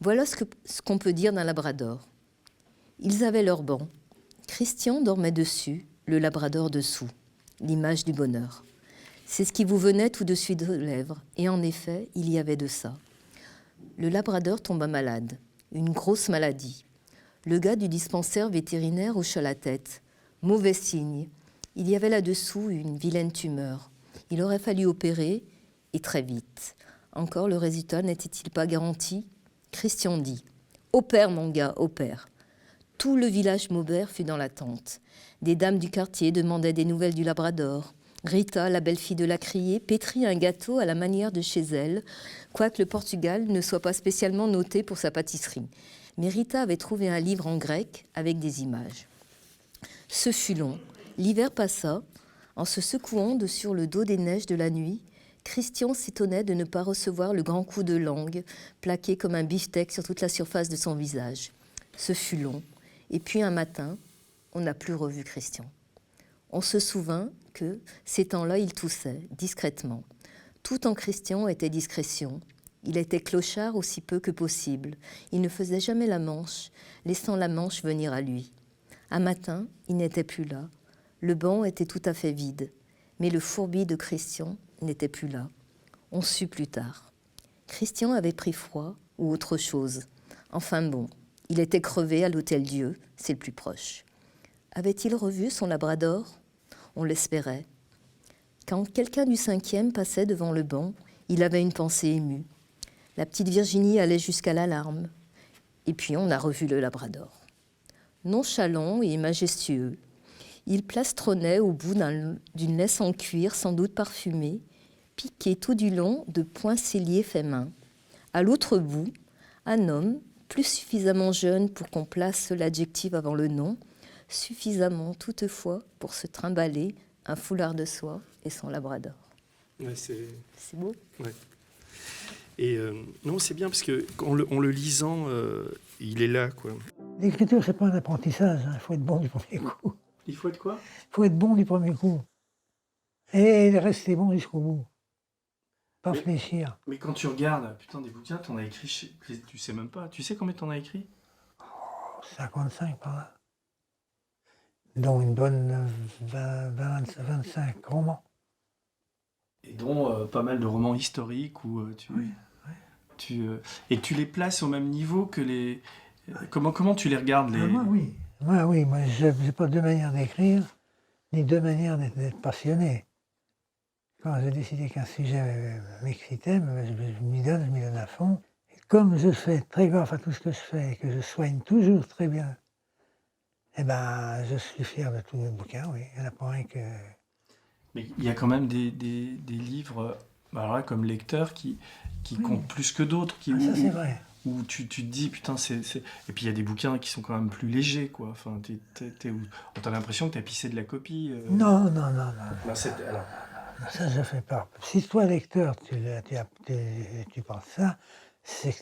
Voilà ce qu'on peut dire d'un Labrador. Ils avaient leur banc. Christian dormait dessus, le Labrador dessous, l'image du bonheur. C'est ce qui vous venait tout de suite aux lèvres, et en effet, il y avait de ça. Le Labrador tomba malade, une grosse maladie. Le gars du dispensaire vétérinaire hocha la tête. Mauvais signe. Il y avait là-dessous une vilaine tumeur. Il aurait fallu opérer, et très vite. Encore, le résultat n'était-il pas garanti ? Christian dit « Opère, mon gars, opère ». Tout le village Maubert fut dans l'attente. Des dames du quartier demandaient des nouvelles du Labrador. Rita, la belle-fille de la criée, pétrit un gâteau à la manière de chez elle, quoique le Portugal ne soit pas spécialement noté pour sa pâtisserie. Mais Rita avait trouvé un livre en grec avec des images. Ce fut long. L'hiver passa. En se secouant de sur le dos des neiges de la nuit, Christian s'étonnait de ne pas recevoir le grand coup de langue, plaqué comme un beefsteak sur toute la surface de son visage. Ce fut long. Et puis un matin, on n'a plus revu Christian. On se souvint que, ces temps-là, il toussait, discrètement. Tout en Christian était discrétion. Il était clochard aussi peu que possible. Il ne faisait jamais la manche, laissant la manche venir à lui. Un matin, il n'était plus là. Le banc était tout à fait vide. Mais le fourbi de Christian n'était plus là. On sut plus tard. Christian avait pris froid ou autre chose. Enfin bon, il était crevé à l'Hôtel-Dieu, c'est le plus proche. Avait-il revu son Labrador ? On l'espérait. Quand quelqu'un du 5e passait devant le banc, il avait une pensée émue. La petite Virginie allait jusqu'à la larme. Et puis on a revu le labrador. Nonchalant et majestueux, il plastronnait au bout d'une laisse en cuir sans doute parfumée, piqué tout du long de points selliers faits main. À l'autre bout, un homme, plus suffisamment jeune pour qu'on place l'adjectif avant le nom, suffisamment toutefois pour se trimballer un foulard de soie et son labrador. Ouais, c'est beau. Ouais. Et non, c'est bien parce que en le lisant, il est là, quoi. L'écriture, c'est pas un apprentissage, il faut être bon du premier coup. Il faut être quoi? Il faut être bon du premier coup. Et rester bon jusqu'au bout. Pas fléchir. Mais quand tu regardes, putain, des bouquins, t'en as écrit, tu sais même pas. Tu sais combien t'en as écrit? 55 par là. Dont une bonne 25 romans. Et dont pas mal de romans historiques où et tu les places au même niveau que les... Comment tu les regardes les... Moi, oui. Moi, je n'ai pas deux manières d'écrire, ni deux manières d'être passionné. Quand j'ai décidé qu'un sujet m'excitait, je m'y donne à fond. Et comme je fais très gaffe à tout ce que je fais et que je soigne toujours très bien, eh ben, je suis fier de tous mes bouquins, oui. Il n'y en a pas un que... Mais il y a quand même des livres, alors là, comme lecteur, qui comptent plus que d'autres. Ça, c'est vrai. Où tu te dis, putain, c'est... Et puis il y a des bouquins qui sont quand même plus légers, quoi. Enfin, t'as l'impression que t'as pissé de la copie. Non. Alors... Ça, je fais pas. Si toi, lecteur, tu penses ça, c'est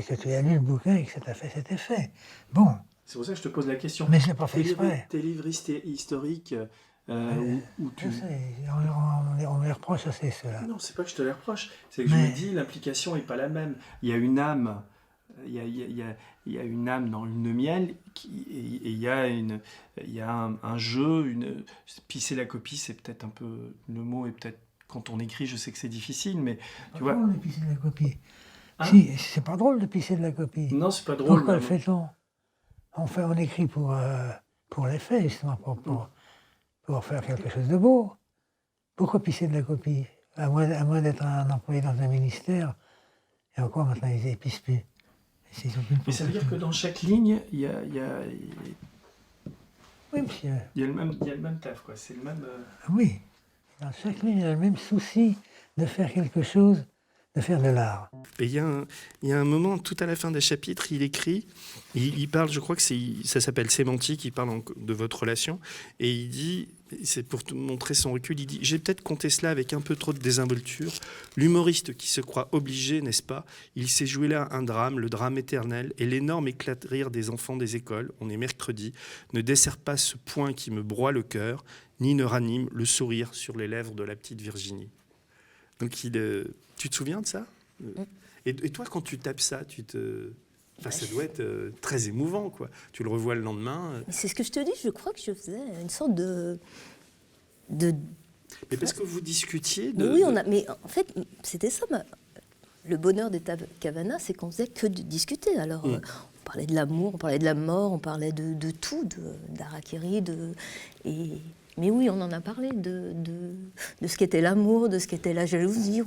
que tu as lu le bouquin et que ça t'a fait cet effet. Bon. C'est pour ça que je te pose la question. Mais je l'ai pas fait exprès. Tes livres historiques... où tu... Je sais, on me les reproche assez, ceux-là. Non, c'est pas que je te les reproche. C'est que je me dis, l'implication n'est pas la même. Il y a une âme... Il y a une âme dans Lune de miel et il y a un jeu, pisser la copie, c'est peut-être un peu... Le mot est peut-être... Quand on écrit, je sais que c'est difficile, mais... Tu vois, drôle de pisser de la copie. Hein? Si, c'est pas drôle de pisser de la copie. Non, c'est pas drôle. Pourquoi le fait-on? On écrit pour l'effet, justement, pour faire quelque chose de beau. Pourquoi pisser de la copie? À moins d'être un employé dans un ministère, et encore maintenant, ils n'épissent plus. Mais ça veut dire que dans chaque ligne, il y a... Oui, monsieur. Il y a le même taf, quoi. C'est le même... Oui. Dans chaque ligne, il y a le même souci de faire quelque chose, de faire de l'art. Et il y a un moment, tout à la fin des chapitres, il écrit, il parle, je crois que ça s'appelle Sémantique, il parle de votre relation, et il dit, c'est pour te montrer son recul, il dit « J'ai peut-être compté cela avec un peu trop de désinvolture. L'humoriste qui se croit obligé, n'est-ce pas? Il s'est joué là un drame, le drame éternel, et l'énorme éclat de rire des enfants des écoles, on est mercredi, ne dessert pas ce point qui me broie le cœur, ni ne ranime le sourire sur les lèvres de la petite Virginie. » Donc tu te souviens de ça? Et toi, quand tu tapes ça, ça doit être très émouvant, quoi. Tu le revois le lendemain. C'est ce que je te dis, je crois que je faisais une sorte de... Mais parce que vous discutiez mais en fait, c'était ça, le bonheur des Cavana, c'est qu'on faisait que de discuter. Alors, on parlait de l'amour, on parlait de la mort, on parlait de tout, d'Harakiri, mais oui, on en a parlé de ce qu'était l'amour, de ce qu'était la jalousie.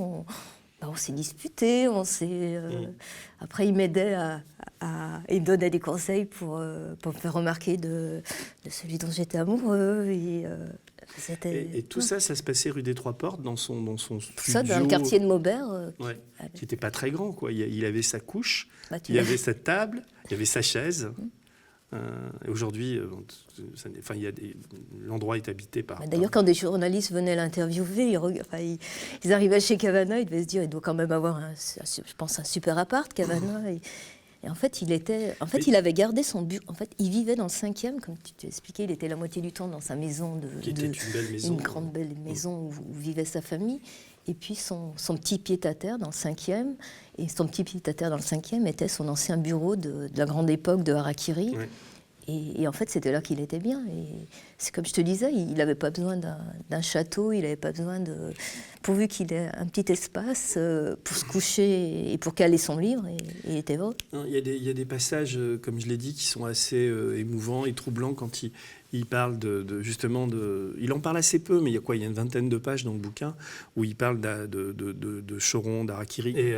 On s'est disputé, après il m'aidait il me donnait des conseils pour me faire remarquer de celui dont j'étais amoureux. Et tout ça se passait rue des Trois Portes, dans son studio. Tout ça dans le quartier de Maubert. Qui n'était pas très grand, quoi. Il avait sa couche, il avait sa table, il y avait sa chaise. Et aujourd'hui, l'endroit est habité par... D'ailleurs, quand des journalistes venaient l'interviewer, ils arrivaient chez Cavana, ils devaient se dire, il doit quand même avoir, je pense, un super appart, Cavana. Et en fait, il avait gardé son bureau. En fait, il vivait dans le 5e, comme tu t'expliquais, il était la moitié du temps dans sa maison, qui était une belle maison, une grande belle maison où vivait sa famille. Et puis son petit pied-à-terre dans le 5e. Et son petit pied-à-terre dans le 5e était son ancien bureau de la grande époque de Harakiri. Ouais. Et en fait, c'était là qu'il était bien. Et C'est comme je te disais, il n'avait pas besoin d'un château, il n'avait pas besoin de... Pourvu qu'il ait un petit espace pour se coucher et pour caler son livre, et il était heureux. Il y a des passages, comme je l'ai dit, qui sont assez émouvants et troublants quand il parle justement de... Il en parle assez peu, mais il y a une vingtaine de pages dans le bouquin où il parle de Choron, d'Harakiri. Et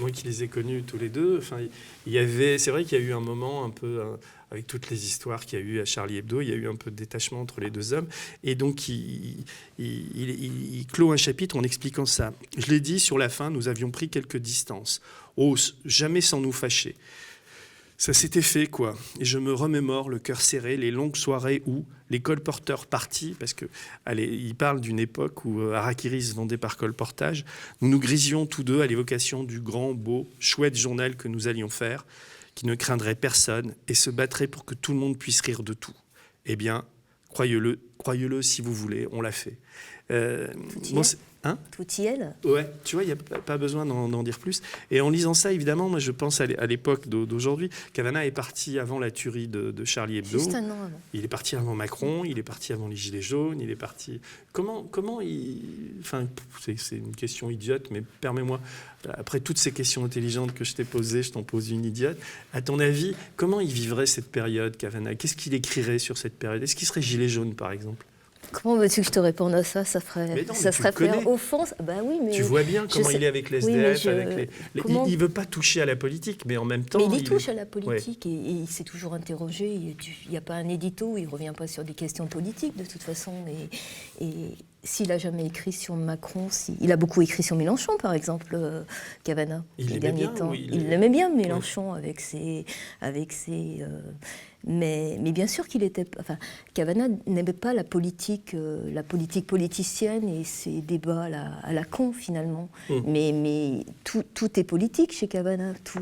moi qui les ai connus tous les deux, c'est vrai qu'il y a eu un moment un peu... avec toutes les histoires qu'il y a eu à Charlie Hebdo, il y a eu un peu de détachement entre les deux hommes. Et donc, il clôt un chapitre en expliquant ça. Je l'ai dit, sur la fin, nous avions pris quelques distances. Oh, jamais sans nous fâcher. Ça s'était fait, quoi. Et je me remémore, le cœur serré, les longues soirées où les colporteurs partis, parce que, il parle d'une époque où Harakiri se vendait par colportage, nous nous grisions tous deux à l'évocation du grand, beau, chouette journal que nous allions faire, qui ne craindrait personne et se battrait pour que tout le monde puisse rire de tout. Eh bien, croyez-le si vous voulez, on l'a fait. Tout y est là. Ouais, tu vois, il n'y a pas besoin d'en dire plus. Et en lisant ça, évidemment, moi je pense à l'époque d'aujourd'hui. Cavana est parti avant la tuerie de Charlie Hebdo. Juste un an avant. Il est parti avant Macron, il est parti avant les Gilets jaunes, il est parti... Comment il... Enfin, c'est une question idiote, mais permets-moi, après toutes ces questions intelligentes que je t'ai posées, je t'en pose une idiote. À ton avis, comment il vivrait cette période, Cavana? Qu'est-ce qu'il écrirait sur cette période? Est-ce qu'il serait Gilet jaune, par exemple? Comment veux-tu que je te réponde à ça? Ça serait faire offense. Bah oui, mais tu vois bien comment il est avec les SDF, il ne veut pas toucher à la politique, mais en même temps... Mais il touche à la politique, et il s'est toujours interrogé. Il n'y a pas un édito où il ne revient pas sur des questions politiques, de toute façon. Et s'il n'a jamais écrit sur Macron, il a beaucoup écrit sur Mélenchon, par exemple, Cavana, les derniers temps. Il l'aimait bien, Mélenchon, avec ses mais bien sûr qu'il était... Enfin, Cavana n'aimait pas la politique politicienne et ces débats à la con, finalement. Mais tout est politique chez Cavana. Tu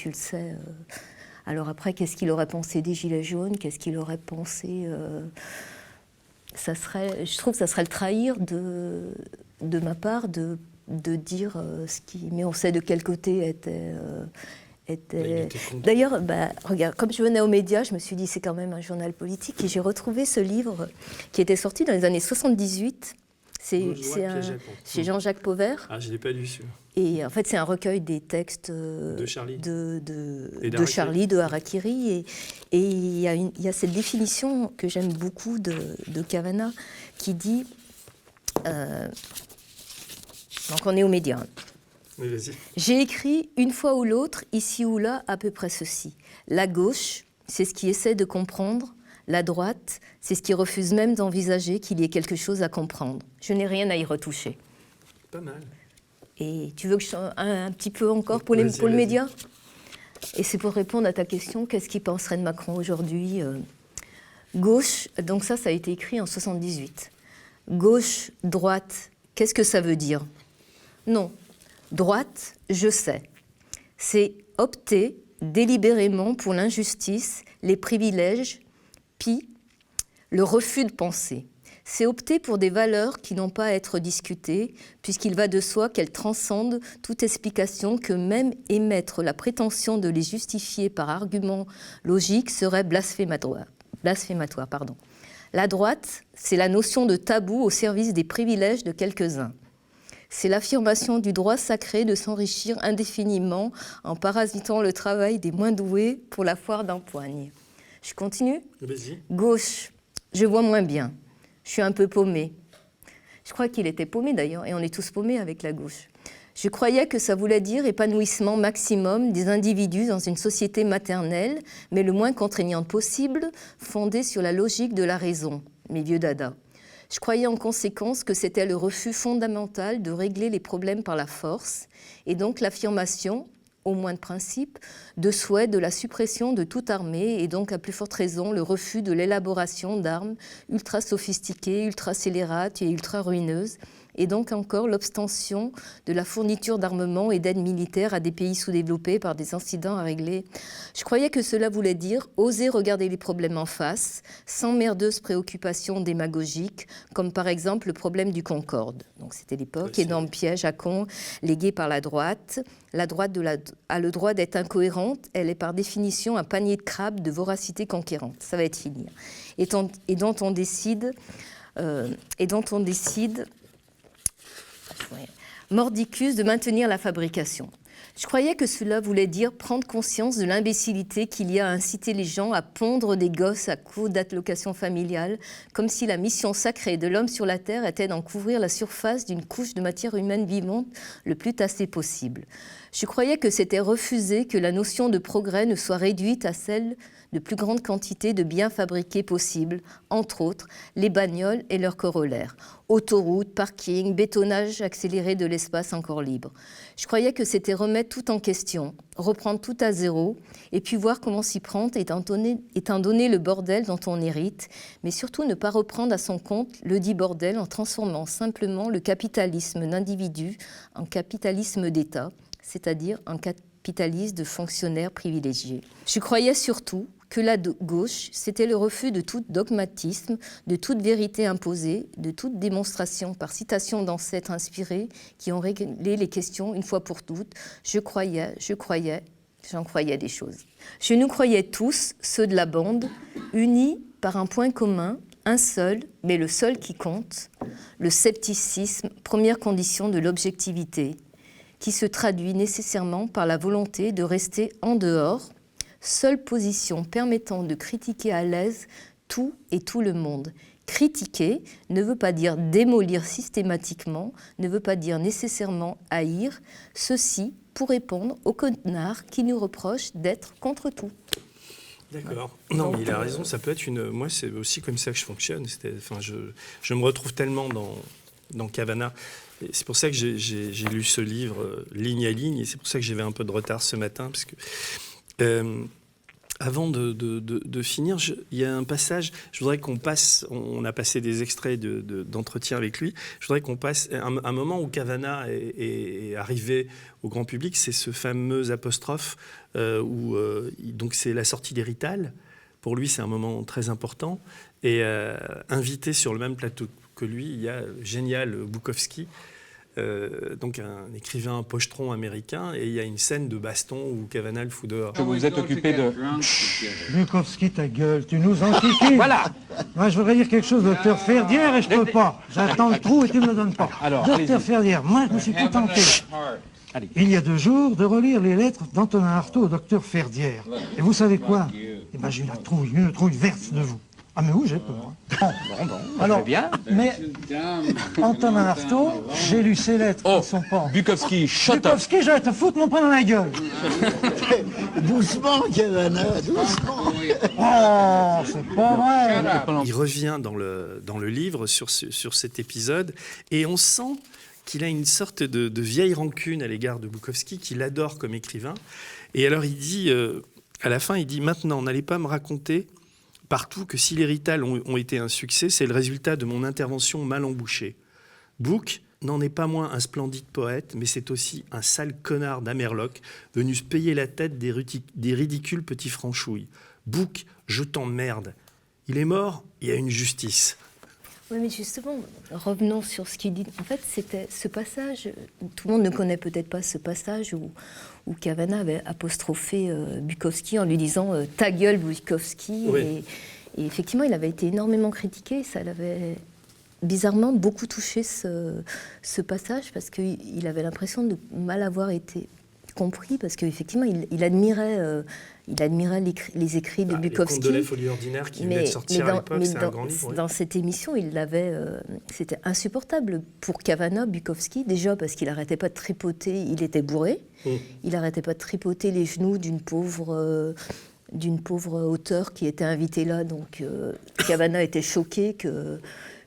le sais. Alors après, qu'est-ce qu'il aurait pensé des Gilets jaunes? Qu'est-ce qu'il aurait pensé... je trouve que ça serait le trahir de ma part de dire ce qui... Mais on sait de quel côté était... D'ailleurs, regarde, comme je venais aux médias, je me suis dit c'est quand même un journal politique, et j'ai retrouvé ce livre qui était sorti dans les années 78. C'est chez Jean-Jacques Pauvert. Ah, je ne l'ai pas lu, celui-là. Et en fait, c'est un recueil des textes de Charlie, de Harakiri. Et il y a cette définition que j'aime beaucoup de Cavana qui dit... donc on est aux médias. Oui, vas-y. J'ai écrit une fois ou l'autre, ici ou là, à peu près ceci. La gauche, c'est ce qui essaie de comprendre. La droite, c'est ce qui refuse même d'envisager qu'il y ait quelque chose à comprendre. Je n'ai rien à y retoucher. Pas mal. Et tu veux que je un petit peu encore pour le média? Et c'est pour répondre à ta question, qu'est-ce qu'il penserait de Macron aujourd'hui? Gauche, donc ça a été écrit en 78. Gauche, droite, qu'est-ce que ça veut dire? Non. Droite, je sais. C'est opter délibérément pour l'injustice, les privilèges, puis le refus de penser. C'est opter pour des valeurs qui n'ont pas à être discutées, puisqu'il va de soi qu'elles transcendent toute explication, que même émettre la prétention de les justifier par argument logique serait blasphématoire. La droite, c'est la notion de tabou au service des privilèges de quelques-uns. C'est l'affirmation du droit sacré de s'enrichir indéfiniment en parasitant le travail des moins doués pour la foire d'empoigne. Je continue ? Vas-y. Gauche, je vois moins bien. Je suis un peu paumée. Je crois qu'il était paumé d'ailleurs, et on est tous paumés avec la gauche. Je croyais que ça voulait dire épanouissement maximum des individus dans une société maternelle, mais le moins contraignante possible, fondée sur la logique de la raison, mes vieux dada. Je croyais en conséquence que c'était le refus fondamental de régler les problèmes par la force, et donc l'affirmation, au moins de principe, de souhait de la suppression de toute armée, et donc à plus forte raison le refus de l'élaboration d'armes ultra sophistiquées, ultra scélérates et ultra ruineuses, et donc encore l'obstention de la fourniture d'armement et d'aide militaire à des pays sous-développés par des incidents à régler. Je croyais que cela voulait dire oser regarder les problèmes en face, sans merdeuse préoccupation démagogique, comme par exemple le problème du Concorde. Donc c'était l'époque, énorme piège à con, légué par la droite. La droite a le droit d'être incohérente, elle est par définition un panier de crabes de voracité conquérante. Ça va être fini. Et dont on décide mordicus de maintenir la fabrication. Je croyais que cela voulait dire prendre conscience de l'imbécilité qu'il y a à inciter les gens à pondre des gosses à coups d'allocation familiale, comme si la mission sacrée de l'homme sur la Terre était d'en couvrir la surface d'une couche de matière humaine vivante le plus tassée possible. Je croyais que c'était refuser que la notion de progrès ne soit réduite à celle de plus grande quantité de biens fabriqués possibles, entre autres les bagnoles et leurs corollaires, autoroutes, parkings, bétonnage accéléré de l'espace encore libre. Je croyais que c'était remettre tout en question, reprendre tout à zéro, et puis voir comment s'y prendre étant donné le bordel dont on hérite, mais surtout ne pas reprendre à son compte le dit bordel en transformant simplement le capitalisme d'individu en capitalisme d'État, c'est-à-dire en capitalisme de fonctionnaires privilégiés. Je croyais surtout que la gauche, c'était le refus de tout dogmatisme, de toute vérité imposée, de toute démonstration par citation d'ancêtres inspirés qui ont réglé les questions une fois pour toutes. J'en croyais des choses. Je nous croyais tous, ceux de la bande, unis par un point commun, un seul, mais le seul qui compte, le scepticisme, première condition de l'objectivité, qui se traduit nécessairement par la volonté de rester en dehors, seule position permettant de critiquer à l'aise tout et tout le monde. Critiquer ne veut pas dire démolir systématiquement, ne veut pas dire nécessairement haïr, ceci pour répondre aux connards qui nous reprochent d'être contre tout. D'accord. Non, mais il a raison, ça peut être une... Moi, c'est aussi comme ça que je fonctionne. Je me retrouve tellement dans Kavanagh. Et c'est pour ça que j'ai lu ce livre ligne à ligne, et c'est pour ça que j'avais un peu de retard ce matin, parce que... avant de finir, il y a un passage, je voudrais qu'on passe, on a passé des extraits d'entretien avec lui, je voudrais qu'on passe un moment où Kavanagh est arrivé au grand public, c'est ce fameux apostrophe où donc c'est la sortie des Rital. Pour lui, c'est un moment très important. Et invité sur le même plateau que lui, il y a génial Bukowski, donc un écrivain pochetron américain, et il y a une scène de baston où Kavanagh le fout dehors. Vous êtes occupé de... Bukowski, ta gueule, tu nous enquiquines. Voilà. Moi, je voudrais dire quelque chose, docteur Ferdière, et je peux pas. J'attends le trou et tu me le donnes pas. Alors, docteur Ferdière, moi, je me suis contenté, il y a 2 jours, de relire les lettres d'Antonin Artaud au docteur Ferdière. Et vous savez quoi? Eh ben, j'ai une trouille verte de vous. Ah mais oui, j'ai peur. Bon, alors, bien. Mais Antonin Artaud, j'ai lu ses lettres qui sont pas... Bukowski, shut up. Bukowski, je vais te foutre mon poing dans la gueule. Doucement, Kavanagh, doucement. Oh, c'est pas vrai. Il revient dans le livre sur cet épisode, et on sent qu'il a une sorte de vieille rancune à l'égard de Bukowski, qu'il adore comme écrivain. Et alors il dit, à la fin, il dit « Maintenant, n'allez pas me raconter partout que si les Rital ont été un succès, c'est le résultat de mon intervention mal embouchée. Book n'en est pas moins un splendide poète, mais c'est aussi un sale connard d'Amerloc venu se payer la tête des ridicules petits franchouilles. Book, je t'emmerde. Il est mort, il y a une justice. » Oui, mais justement, revenons sur ce qu'il dit. En fait, c'était ce passage, tout le monde ne connaît peut-être pas ce passage où Kavanagh avait apostrophé Bukowski en lui disant « ta gueule, Bukowski ». Oui. Et effectivement, il avait été énormément critiqué. Ça l'avait bizarrement beaucoup touché, ce passage, parce qu'il avait l'impression de mal avoir été compris, parce qu'effectivement, il admirait les écrits de Bukowski. Les Contes de la folie ordinaire qui venaient de sortir à l'époque, c'est un grand livre. Dans cette émission, c'était insupportable pour Kavanagh, Bukowski, déjà parce qu'il n'arrêtait pas de tripoter, il était bourré, il n'arrêtait pas de tripoter les genoux d'une pauvre auteure qui était invitée là, donc Kavanagh était choqué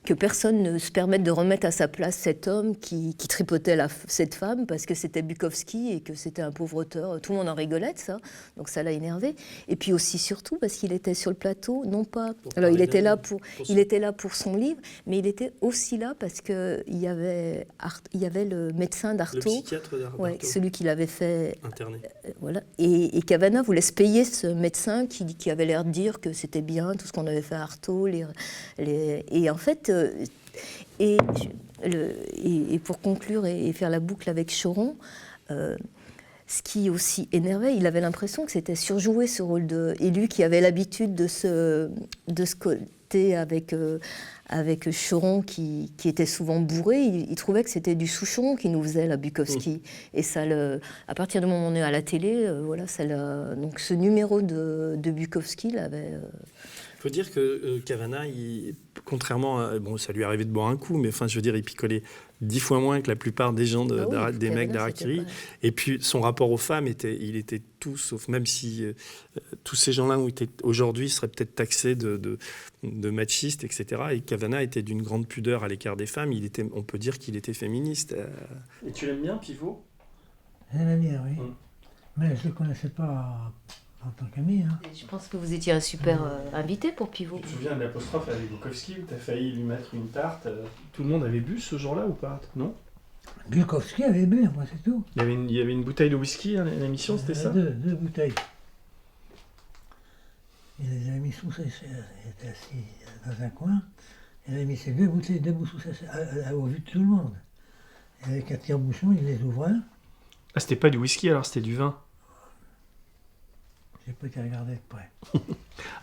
que personne ne se permette de remettre à sa place cet homme qui tripotait cette femme parce que c'était Bukowski et que c'était un pauvre auteur. Tout le monde en rigolait de ça, donc ça l'a énervé. Et puis aussi, surtout, parce qu'il était sur le plateau, non pas... Alors, il était là pour son livre, mais il était aussi là parce qu'il y avait le médecin d'Artaud. Le psychiatre d'Artaud. Ouais, celui qui l'avait fait... Interné. Voilà. Et Kavanagh voulait se payer ce médecin qui avait l'air de dire que c'était bien tout ce qu'on avait fait à Artaud. Et en fait, et pour conclure et faire la boucle avec Choron, ce qui aussi énervait, il avait l'impression que c'était surjoué ce rôle de... Et lui qui avait l'habitude de se côté avec Choron qui était souvent bourré, il trouvait que c'était du Souchon qui nous faisait la Bukowski. Et ça à partir du moment où on est à la télé, voilà, donc ce numéro de Bukowski l'avait... Il faut dire que Kavanagh, contrairement à... Bon, ça lui arrivait de boire un coup, mais enfin, je veux dire, il picolait 10 fois moins que la plupart des gens, des mecs d'Harakiri. Et puis, son rapport aux femmes, il était tout sauf... Même si tous ces gens-là aujourd'hui seraient peut-être taxés de machistes, etc. Et Kavanagh était d'une grande pudeur à l'écart des femmes. On peut dire qu'il était féministe. Et tu l'aimes bien, Pivot? J'aime bien, oui. Mais je ne le connaissais pas... en tant qu'ami. Hein. Je pense que vous étiez un super invité pour Pivot. Tu te souviens de l'apostrophe avec Bukowski où tu as failli lui mettre une tarte? Tout le monde avait bu ce jour-là ou pas? Non? Bukowski avait bu, moi c'est tout. Il y avait une bouteille de whisky à l'émission, c'était ça? Deux bouteilles. Il les avait mis sous ses chaises. Il était assis dans un coin. Il avait mis ses deux bouteilles debout sous sa chaise, au vu de tout le monde. Et avec un tire-bouchon, il les ouvrait. Ah, c'était pas du whisky alors, c'était du vin? J'ai pas été regarder de près.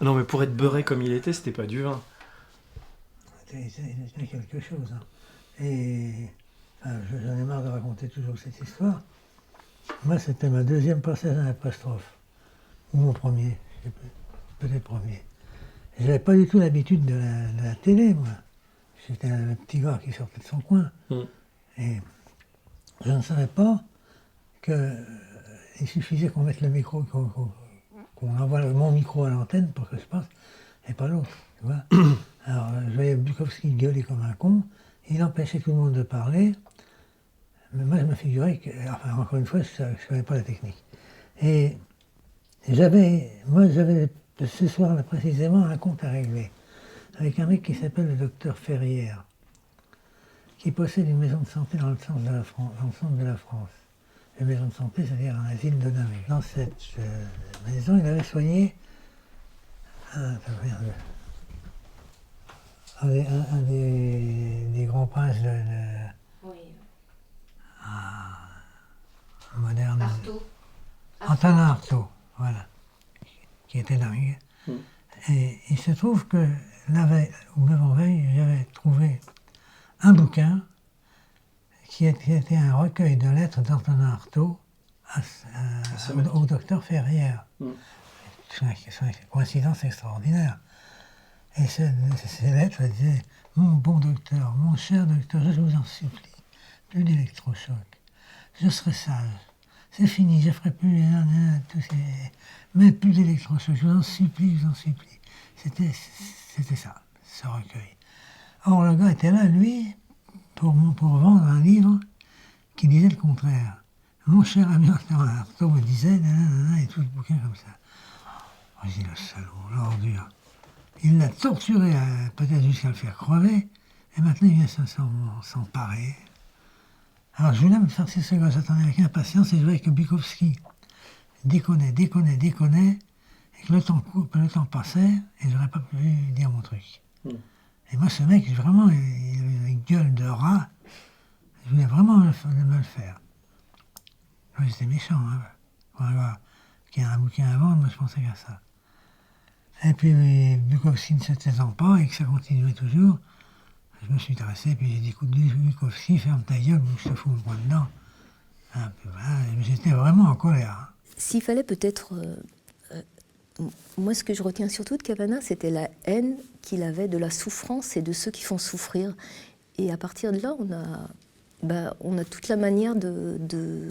Ah non, mais pour être beurré comme il était, c'était pas du vin. C'était quelque chose. Hein. Et j'en ai marre de raconter toujours cette histoire. Moi, c'était ma deuxième passage à l'apostrophe. Ou mon premier, peut-être premier. J'avais pas du tout l'habitude de la télé, moi. J'étais un petit gars qui sortait de son coin. Et je ne savais pas qu'il suffisait qu'on mette le micro, qu'on envoie mon micro à l'antenne pour que je passe, et pas l'autre, tu vois. Alors, je voyais Bukowski gueuler comme un con, il empêchait tout le monde de parler, mais moi je me figurais que, enfin encore une fois, je ne savais pas la technique. Et j'avais ce soir-là précisément un compte à régler, avec un mec qui s'appelle le docteur Ferrière, qui possède une maison de santé dans le centre de la France. Une maison de santé, c'est-à-dire un asile de dingue. Dans cette maison, il avait soigné un des grands princes moderne. Artaud. Antonin Artaud, voilà, qui était dingue. Et il se trouve que la veille, ou l'avant-veille, j'avais trouvé un bouquin qui était un recueil de lettres d'Antonin Artaud au docteur Ferrière. C'est une coïncidence extraordinaire. Et ces lettres disaient « Mon bon docteur, mon cher docteur, je vous en supplie, plus d'électrochoc. Je serai sage. C'est fini, je ne ferai plus mais plus d'électrochoc. Je vous en supplie, je vous en supplie. » C'était ça, ce recueil. Or, le gars était là, lui, pour vendre un livre qui disait le contraire. Mon cher ami Antonin Artaud me disait, et tout le bouquin comme ça. Oh, j'ai dit, le salaud, l'ordure. Il l'a torturé peut-être jusqu'à le faire crever, et maintenant il vient s'emparer. Alors je voulais me farcir ce gars, j'attendais avec impatience, et je voyais que Bukowski déconnait, et que le temps passait, et je n'aurais pas pu dire mon truc. Et moi, ce mec, vraiment, il avait une gueule de rat. Je voulais vraiment me le faire. Oui, c'était méchant, hein. Pour un gars qui a un bouquin à vendre, moi, je pensais qu'à ça. Et puis, Bukowski ne se taisant pas, et que ça continuait toujours, je me suis dressé, puis j'ai dit, écoute, Bukowski, ferme ta gueule, ou je te fous mon poing dedans. J'étais vraiment en colère. Hein. S'il fallait peut-être... moi, ce que je retiens surtout de Kavanagh, c'était la haine qu'il avait de la souffrance et de ceux qui font souffrir. Et à partir de là, on a toute la manière de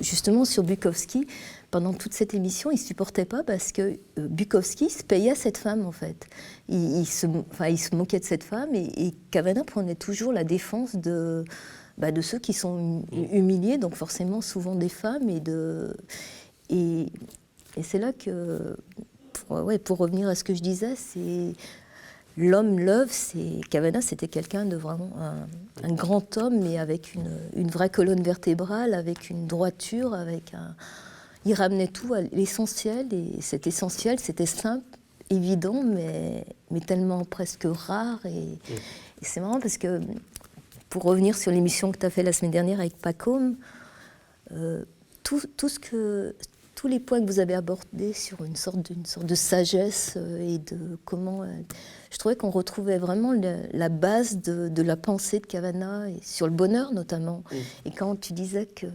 justement sur Bukowski. Pendant toute cette émission, il ne supportait pas parce que Bukowski se payait cette femme, en fait. Il se moquait de cette femme et Kavanagh prenait toujours la défense de ceux qui sont humiliés, donc forcément souvent des femmes. Et c'est là que, pour revenir à ce que je disais, c'est... L'homme Love, Kavanagh, c'était quelqu'un de vraiment un grand homme, mais avec une vraie colonne vertébrale, avec une droiture, il ramenait tout à l'essentiel, et cet essentiel, c'était simple, évident, mais tellement presque rare. Et c'est marrant parce que, pour revenir sur l'émission que tu as fait la semaine dernière avec Pacôme, tous les points que vous avez abordés sur une sorte de sagesse et de comment... je trouvais qu'on retrouvait vraiment la base de la pensée de Kavanagh, et sur le bonheur notamment. Et quand tu disais que...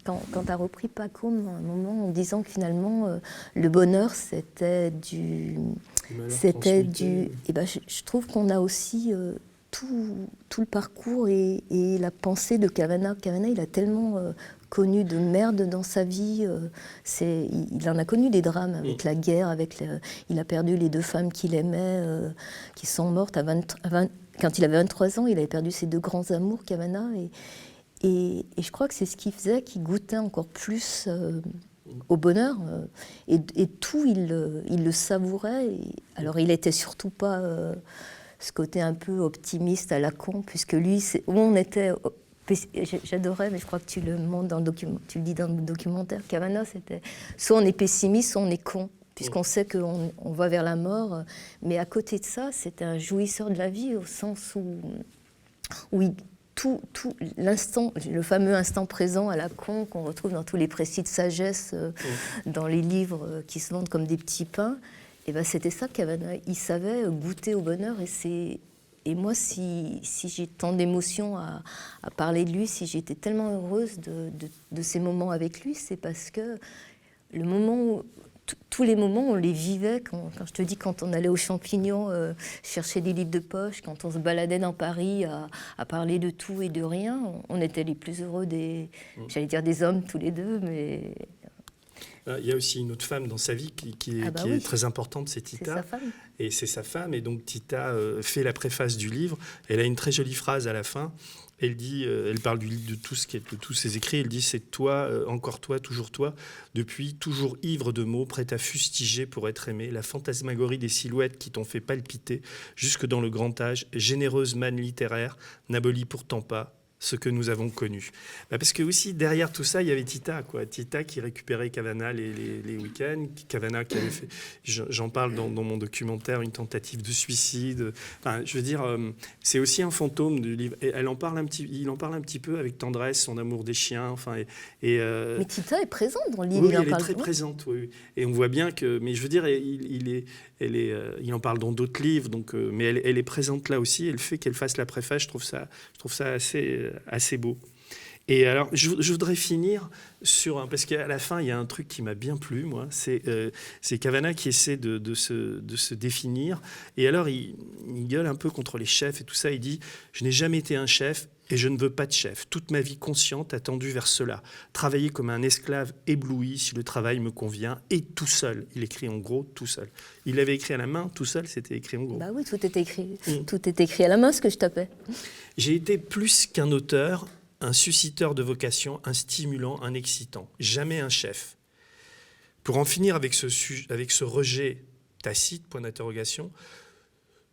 Quand tu as repris Pacôme à un moment en disant que finalement, le bonheur, c'était du... Et je trouve qu'on a aussi... tout le parcours et la pensée de Kavanagh. Kavanagh, il a tellement connu de merde dans sa vie. Il en a connu des drames avec la guerre, il a perdu les 2 femmes qu'il aimait, qui sont mortes quand il avait 23 ans. Il avait perdu ses 2 grands amours, Kavanagh. Et je crois que c'est ce qui faisait qu'il goûtait encore plus au bonheur. Et tout, il le savourait. Alors, il n'était surtout pas... ce côté un peu optimiste à la con, puisque lui, où on était... J'adorais, mais je crois que tu le dis dans le documentaire, Kavanagh, c'était soit on est pessimiste, soit on est con, puisqu'on sait qu'on va vers la mort. Mais à côté de ça, c'était un jouisseur de la vie, au sens où tout l'instant, le fameux instant présent à la con qu'on retrouve dans tous les précis de sagesse, dans les livres qui se vendent comme des petits pains. Et c'était ça Kavanagh. Il savait goûter au bonheur. Et moi, si j'ai tant d'émotions à parler de lui, si j'étais tellement heureuse de ces moments avec lui, c'est parce que tous les moments, on les vivait. Quand je te dis, quand on allait aux champignons chercher des livres de poche, quand on se baladait dans Paris à parler de tout et de rien, on était les plus heureux j'allais dire des hommes tous les deux, mais... Il y a aussi une autre femme dans sa vie qui est très importante, c'est Tita. C'est sa femme. Et c'est sa femme. Et donc Tita fait la préface du livre. Elle a une très jolie phrase à la fin. Elle dit, elle parle du livre, de tous ses écrits. Elle dit, c'est toi, encore toi, depuis toujours ivre de mots, prête à fustiger pour être aimé, la fantasmagorie des silhouettes qui t'ont fait palpiter jusque dans le grand âge, généreuse manne littéraire, n'abolit pourtant pas ce que nous avons connu. Parce que aussi, derrière tout ça, il y avait Tita, quoi. Tita qui récupérait Kavanagh les week-ends, Kavanagh qui avait fait, j'en parle dans mon documentaire, une tentative de suicide. Enfin, je veux dire, c'est aussi un fantôme du livre. Et il en parle un petit peu avec tendresse, son amour des chiens. Enfin, mais Tita est présente dans le livre. Oui, elle est très présente, oui. Et on voit bien que... Mais je veux dire, il en parle dans d'autres livres, donc, mais elle est présente là aussi. Elle fait qu'elle fasse la préface, je trouve ça assez beau. Et alors, je voudrais finir sur... Parce qu'à la fin, il y a un truc qui m'a bien plu, moi. C'est Kavanagh qui essaie de se définir. Et alors, il gueule un peu contre les chefs et tout ça. Il dit « Je n'ai jamais été un chef et je ne veux pas de chef. Toute ma vie consciente a tendu vers cela. Travailler comme un esclave ébloui si le travail me convient et tout seul. » Il écrit en gros « tout seul ». Il l'avait écrit à la main, tout seul, c'était écrit en gros. Bah oui, tout est écrit. Tout est écrit à la main, ce que je tapais. J'ai été plus qu'un auteur, un susciteur de vocation, un stimulant, un excitant. Jamais un chef. Pour en finir avec ce rejet tacite, point d'interrogation,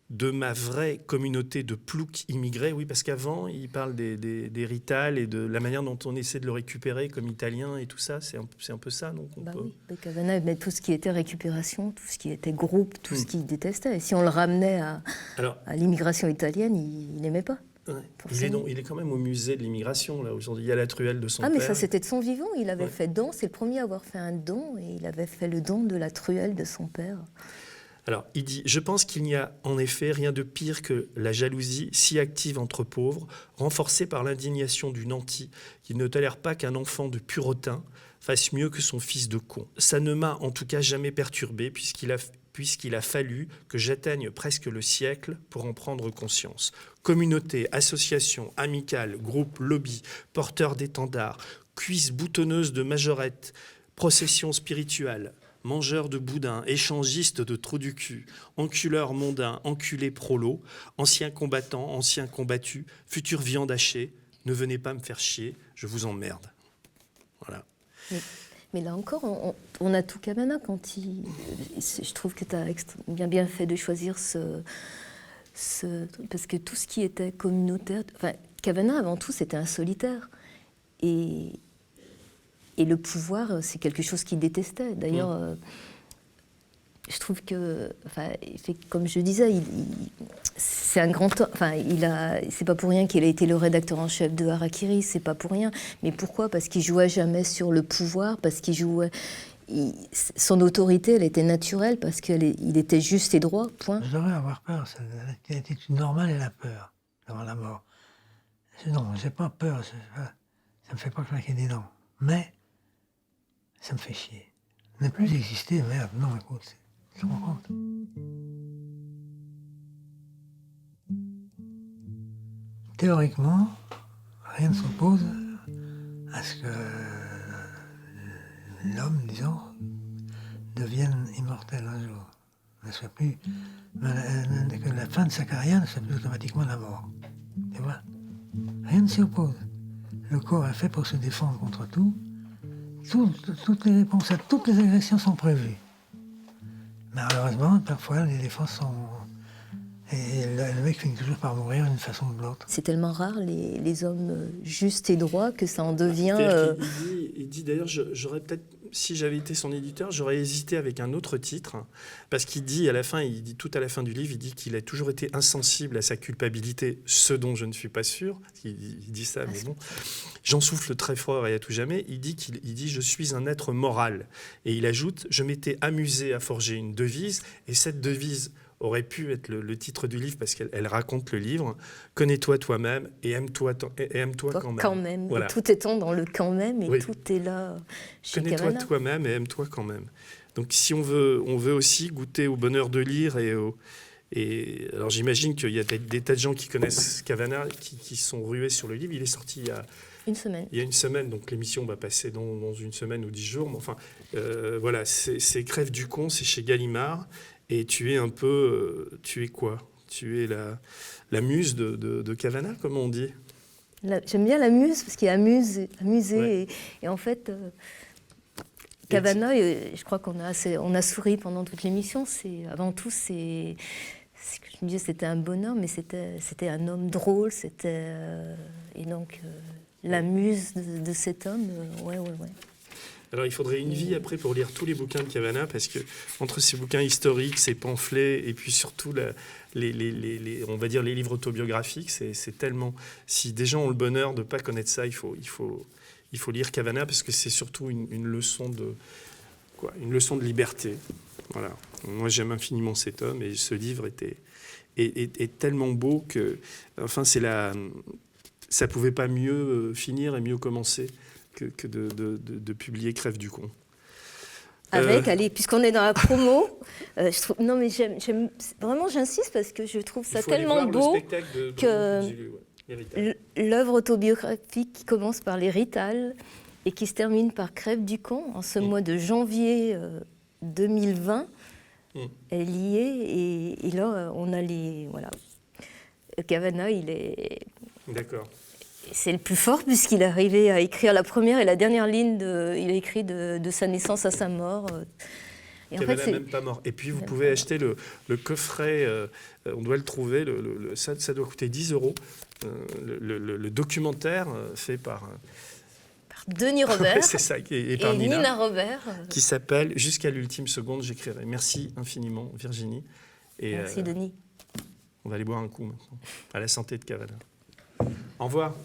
de ma vraie communauté de ploucs immigrés, oui, parce qu'avant, il parle des Rital et de la manière dont on essaie de le récupérer comme italien et tout ça, c'est un peu ça, donc oui, Kavanagh aimait tout ce qui était récupération, tout ce qui était groupe, tout ce qu'il détestait. Et si on le ramenait à l'immigration italienne, il n'aimait pas. Ouais. Il est quand même au musée de l'immigration, là, aujourd'hui. Il y a la truelle de son père. Ah, mais ça, c'était de son vivant. Il avait fait don. C'est le premier à avoir fait un don. Et il avait fait le don de la truelle de son père. Alors, il dit « Je pense qu'il n'y a en effet rien de pire que la jalousie si active entre pauvres, renforcée par l'indignation du nanti, qui ne tolère pas qu'un enfant de purotin fasse mieux que son fils de con. Ça ne m'a en tout cas jamais perturbé, puisqu'il a fallu que j'atteigne presque le siècle pour en prendre conscience. Communauté, association, amicale, groupe, lobby, porteurs d'étendards, cuisse boutonneuse de majorette, procession spirituelle, mangeur de boudin, échangiste de trou du cul, enculeur mondain, enculé prolo, ancien combattant, ancien combattu, future viande hachée, ne venez pas me faire chier, je vous emmerde. Voilà. Mais là encore, on a tout Kavanagh quand il... Je trouve que tu as bien fait de choisir parce que tout ce qui était communautaire... Enfin, Kavanagh, avant tout, c'était un solitaire. Et le pouvoir, c'est quelque chose qu'il détestait. D'ailleurs, je trouve que... Enfin, comme je disais, c'est un grand... Enfin, c'est pas pour rien qu'il a été le rédacteur en chef de Harakiri, c'est pas pour rien. Mais pourquoi ? Parce qu'il jouait jamais sur le pouvoir, parce qu'il jouait... son autorité, elle était naturelle, parce qu'il était juste et droit, point. Je devrais avoir peur. L'attitude normale est la peur devant la mort. Non, j'ai pas peur, ça me fait pas claquer des dents. Mais ça me fait chier. Ne plus exister, merde, non, écoute, tu te rends compte ? Théoriquement, rien ne s'oppose à ce que l'homme, disons, devienne immortel un jour. Ne soit plus, que la fin de sa carrière ne soit plus automatiquement la mort. Tu vois ? Rien ne s'y oppose. Le corps est fait pour se défendre contre tout. Toutes les réponses à toutes les agressions sont prévues. Malheureusement, parfois, les défenses sont... Et le mec finit toujours par mourir d'une façon ou de l'autre. C'est tellement rare, les hommes justes et droits, que ça en devient... Il dit d'ailleurs, j'aurais peut-être, si j'avais été son éditeur, j'aurais hésité avec un autre titre, parce qu'il dit à la fin, tout à la fin du livre, il dit qu'il a toujours été insensible à sa culpabilité, ce dont je ne suis pas sûr. Il dit ça, mais bon. J'en souffle très fort et à tout jamais. Il dit, je suis un être moral. Et il ajoute, je m'étais amusé à forger une devise, et cette devise aurait pu être le titre du livre parce qu'elle raconte le livre. Connais-toi toi-même et aime-toi quand même. Quand même. Voilà. Tout étant dans le quand même et oui. tout est là chez Connais-toi Kavanagh. toi-même et aime-toi quand même. Donc si on veut aussi goûter au bonheur de lire et alors j'imagine qu'il y a des tas de gens qui connaissent Kavanagh qui sont rués sur le livre. Il est sorti il y a une semaine, donc l'émission va passer dans une semaine ou 10 jours. Mais enfin, voilà, c'est Crève du con, c'est chez Gallimard. Et tu es un peu... tu es quoi ? Tu es la muse de Kavanagh, comme on dit ? J'aime bien la muse, parce qu'il est amusé. Ouais. Et en fait, Kavanagh, je crois qu'on a souri pendant toute l'émission. Avant tout, je me disais, c'était un bonhomme, mais c'était un homme drôle. Et donc, la muse de cet homme, ouais. Alors, il faudrait une vie après pour lire tous les bouquins de Kavanagh, parce que entre ces bouquins historiques, ces pamphlets, et puis surtout on va dire les livres autobiographiques, c'est tellement... Si des gens ont le bonheur de ne pas connaître ça, il faut lire Kavanagh, parce que c'est surtout une leçon de liberté. Voilà. Moi, j'aime infiniment cet homme, et ce livre est tellement beau que... Enfin, ça ne pouvait pas mieux finir et mieux commencer que de publier Crève du con. Allez, puisqu'on est dans la promo, je trouve, non mais vraiment j'insiste parce que je trouve ça tellement beau que l'œuvre autobiographique qui commence par les Rital et qui se termine par Crève du con en ce mois de janvier 2020 est liée et là on a voilà. Kavanagh, il est... D'accord. C'est le plus fort puisqu'il est arrivé à écrire la première et la dernière ligne. Il a écrit de sa naissance à sa mort. Et en fait, même pas mort. Et puis vous pouvez acheter le coffret. On doit le trouver. Ça doit coûter 10 €. Le documentaire fait par Denis Robert. Ouais, c'est ça. Et par Nina Robert. Qui s'appelle Jusqu'à l'ultime seconde, j'écrirai. Merci infiniment, Virginie. Et, merci, Denis. On va aller boire un coup maintenant. À la santé de Kavanagh. Au revoir.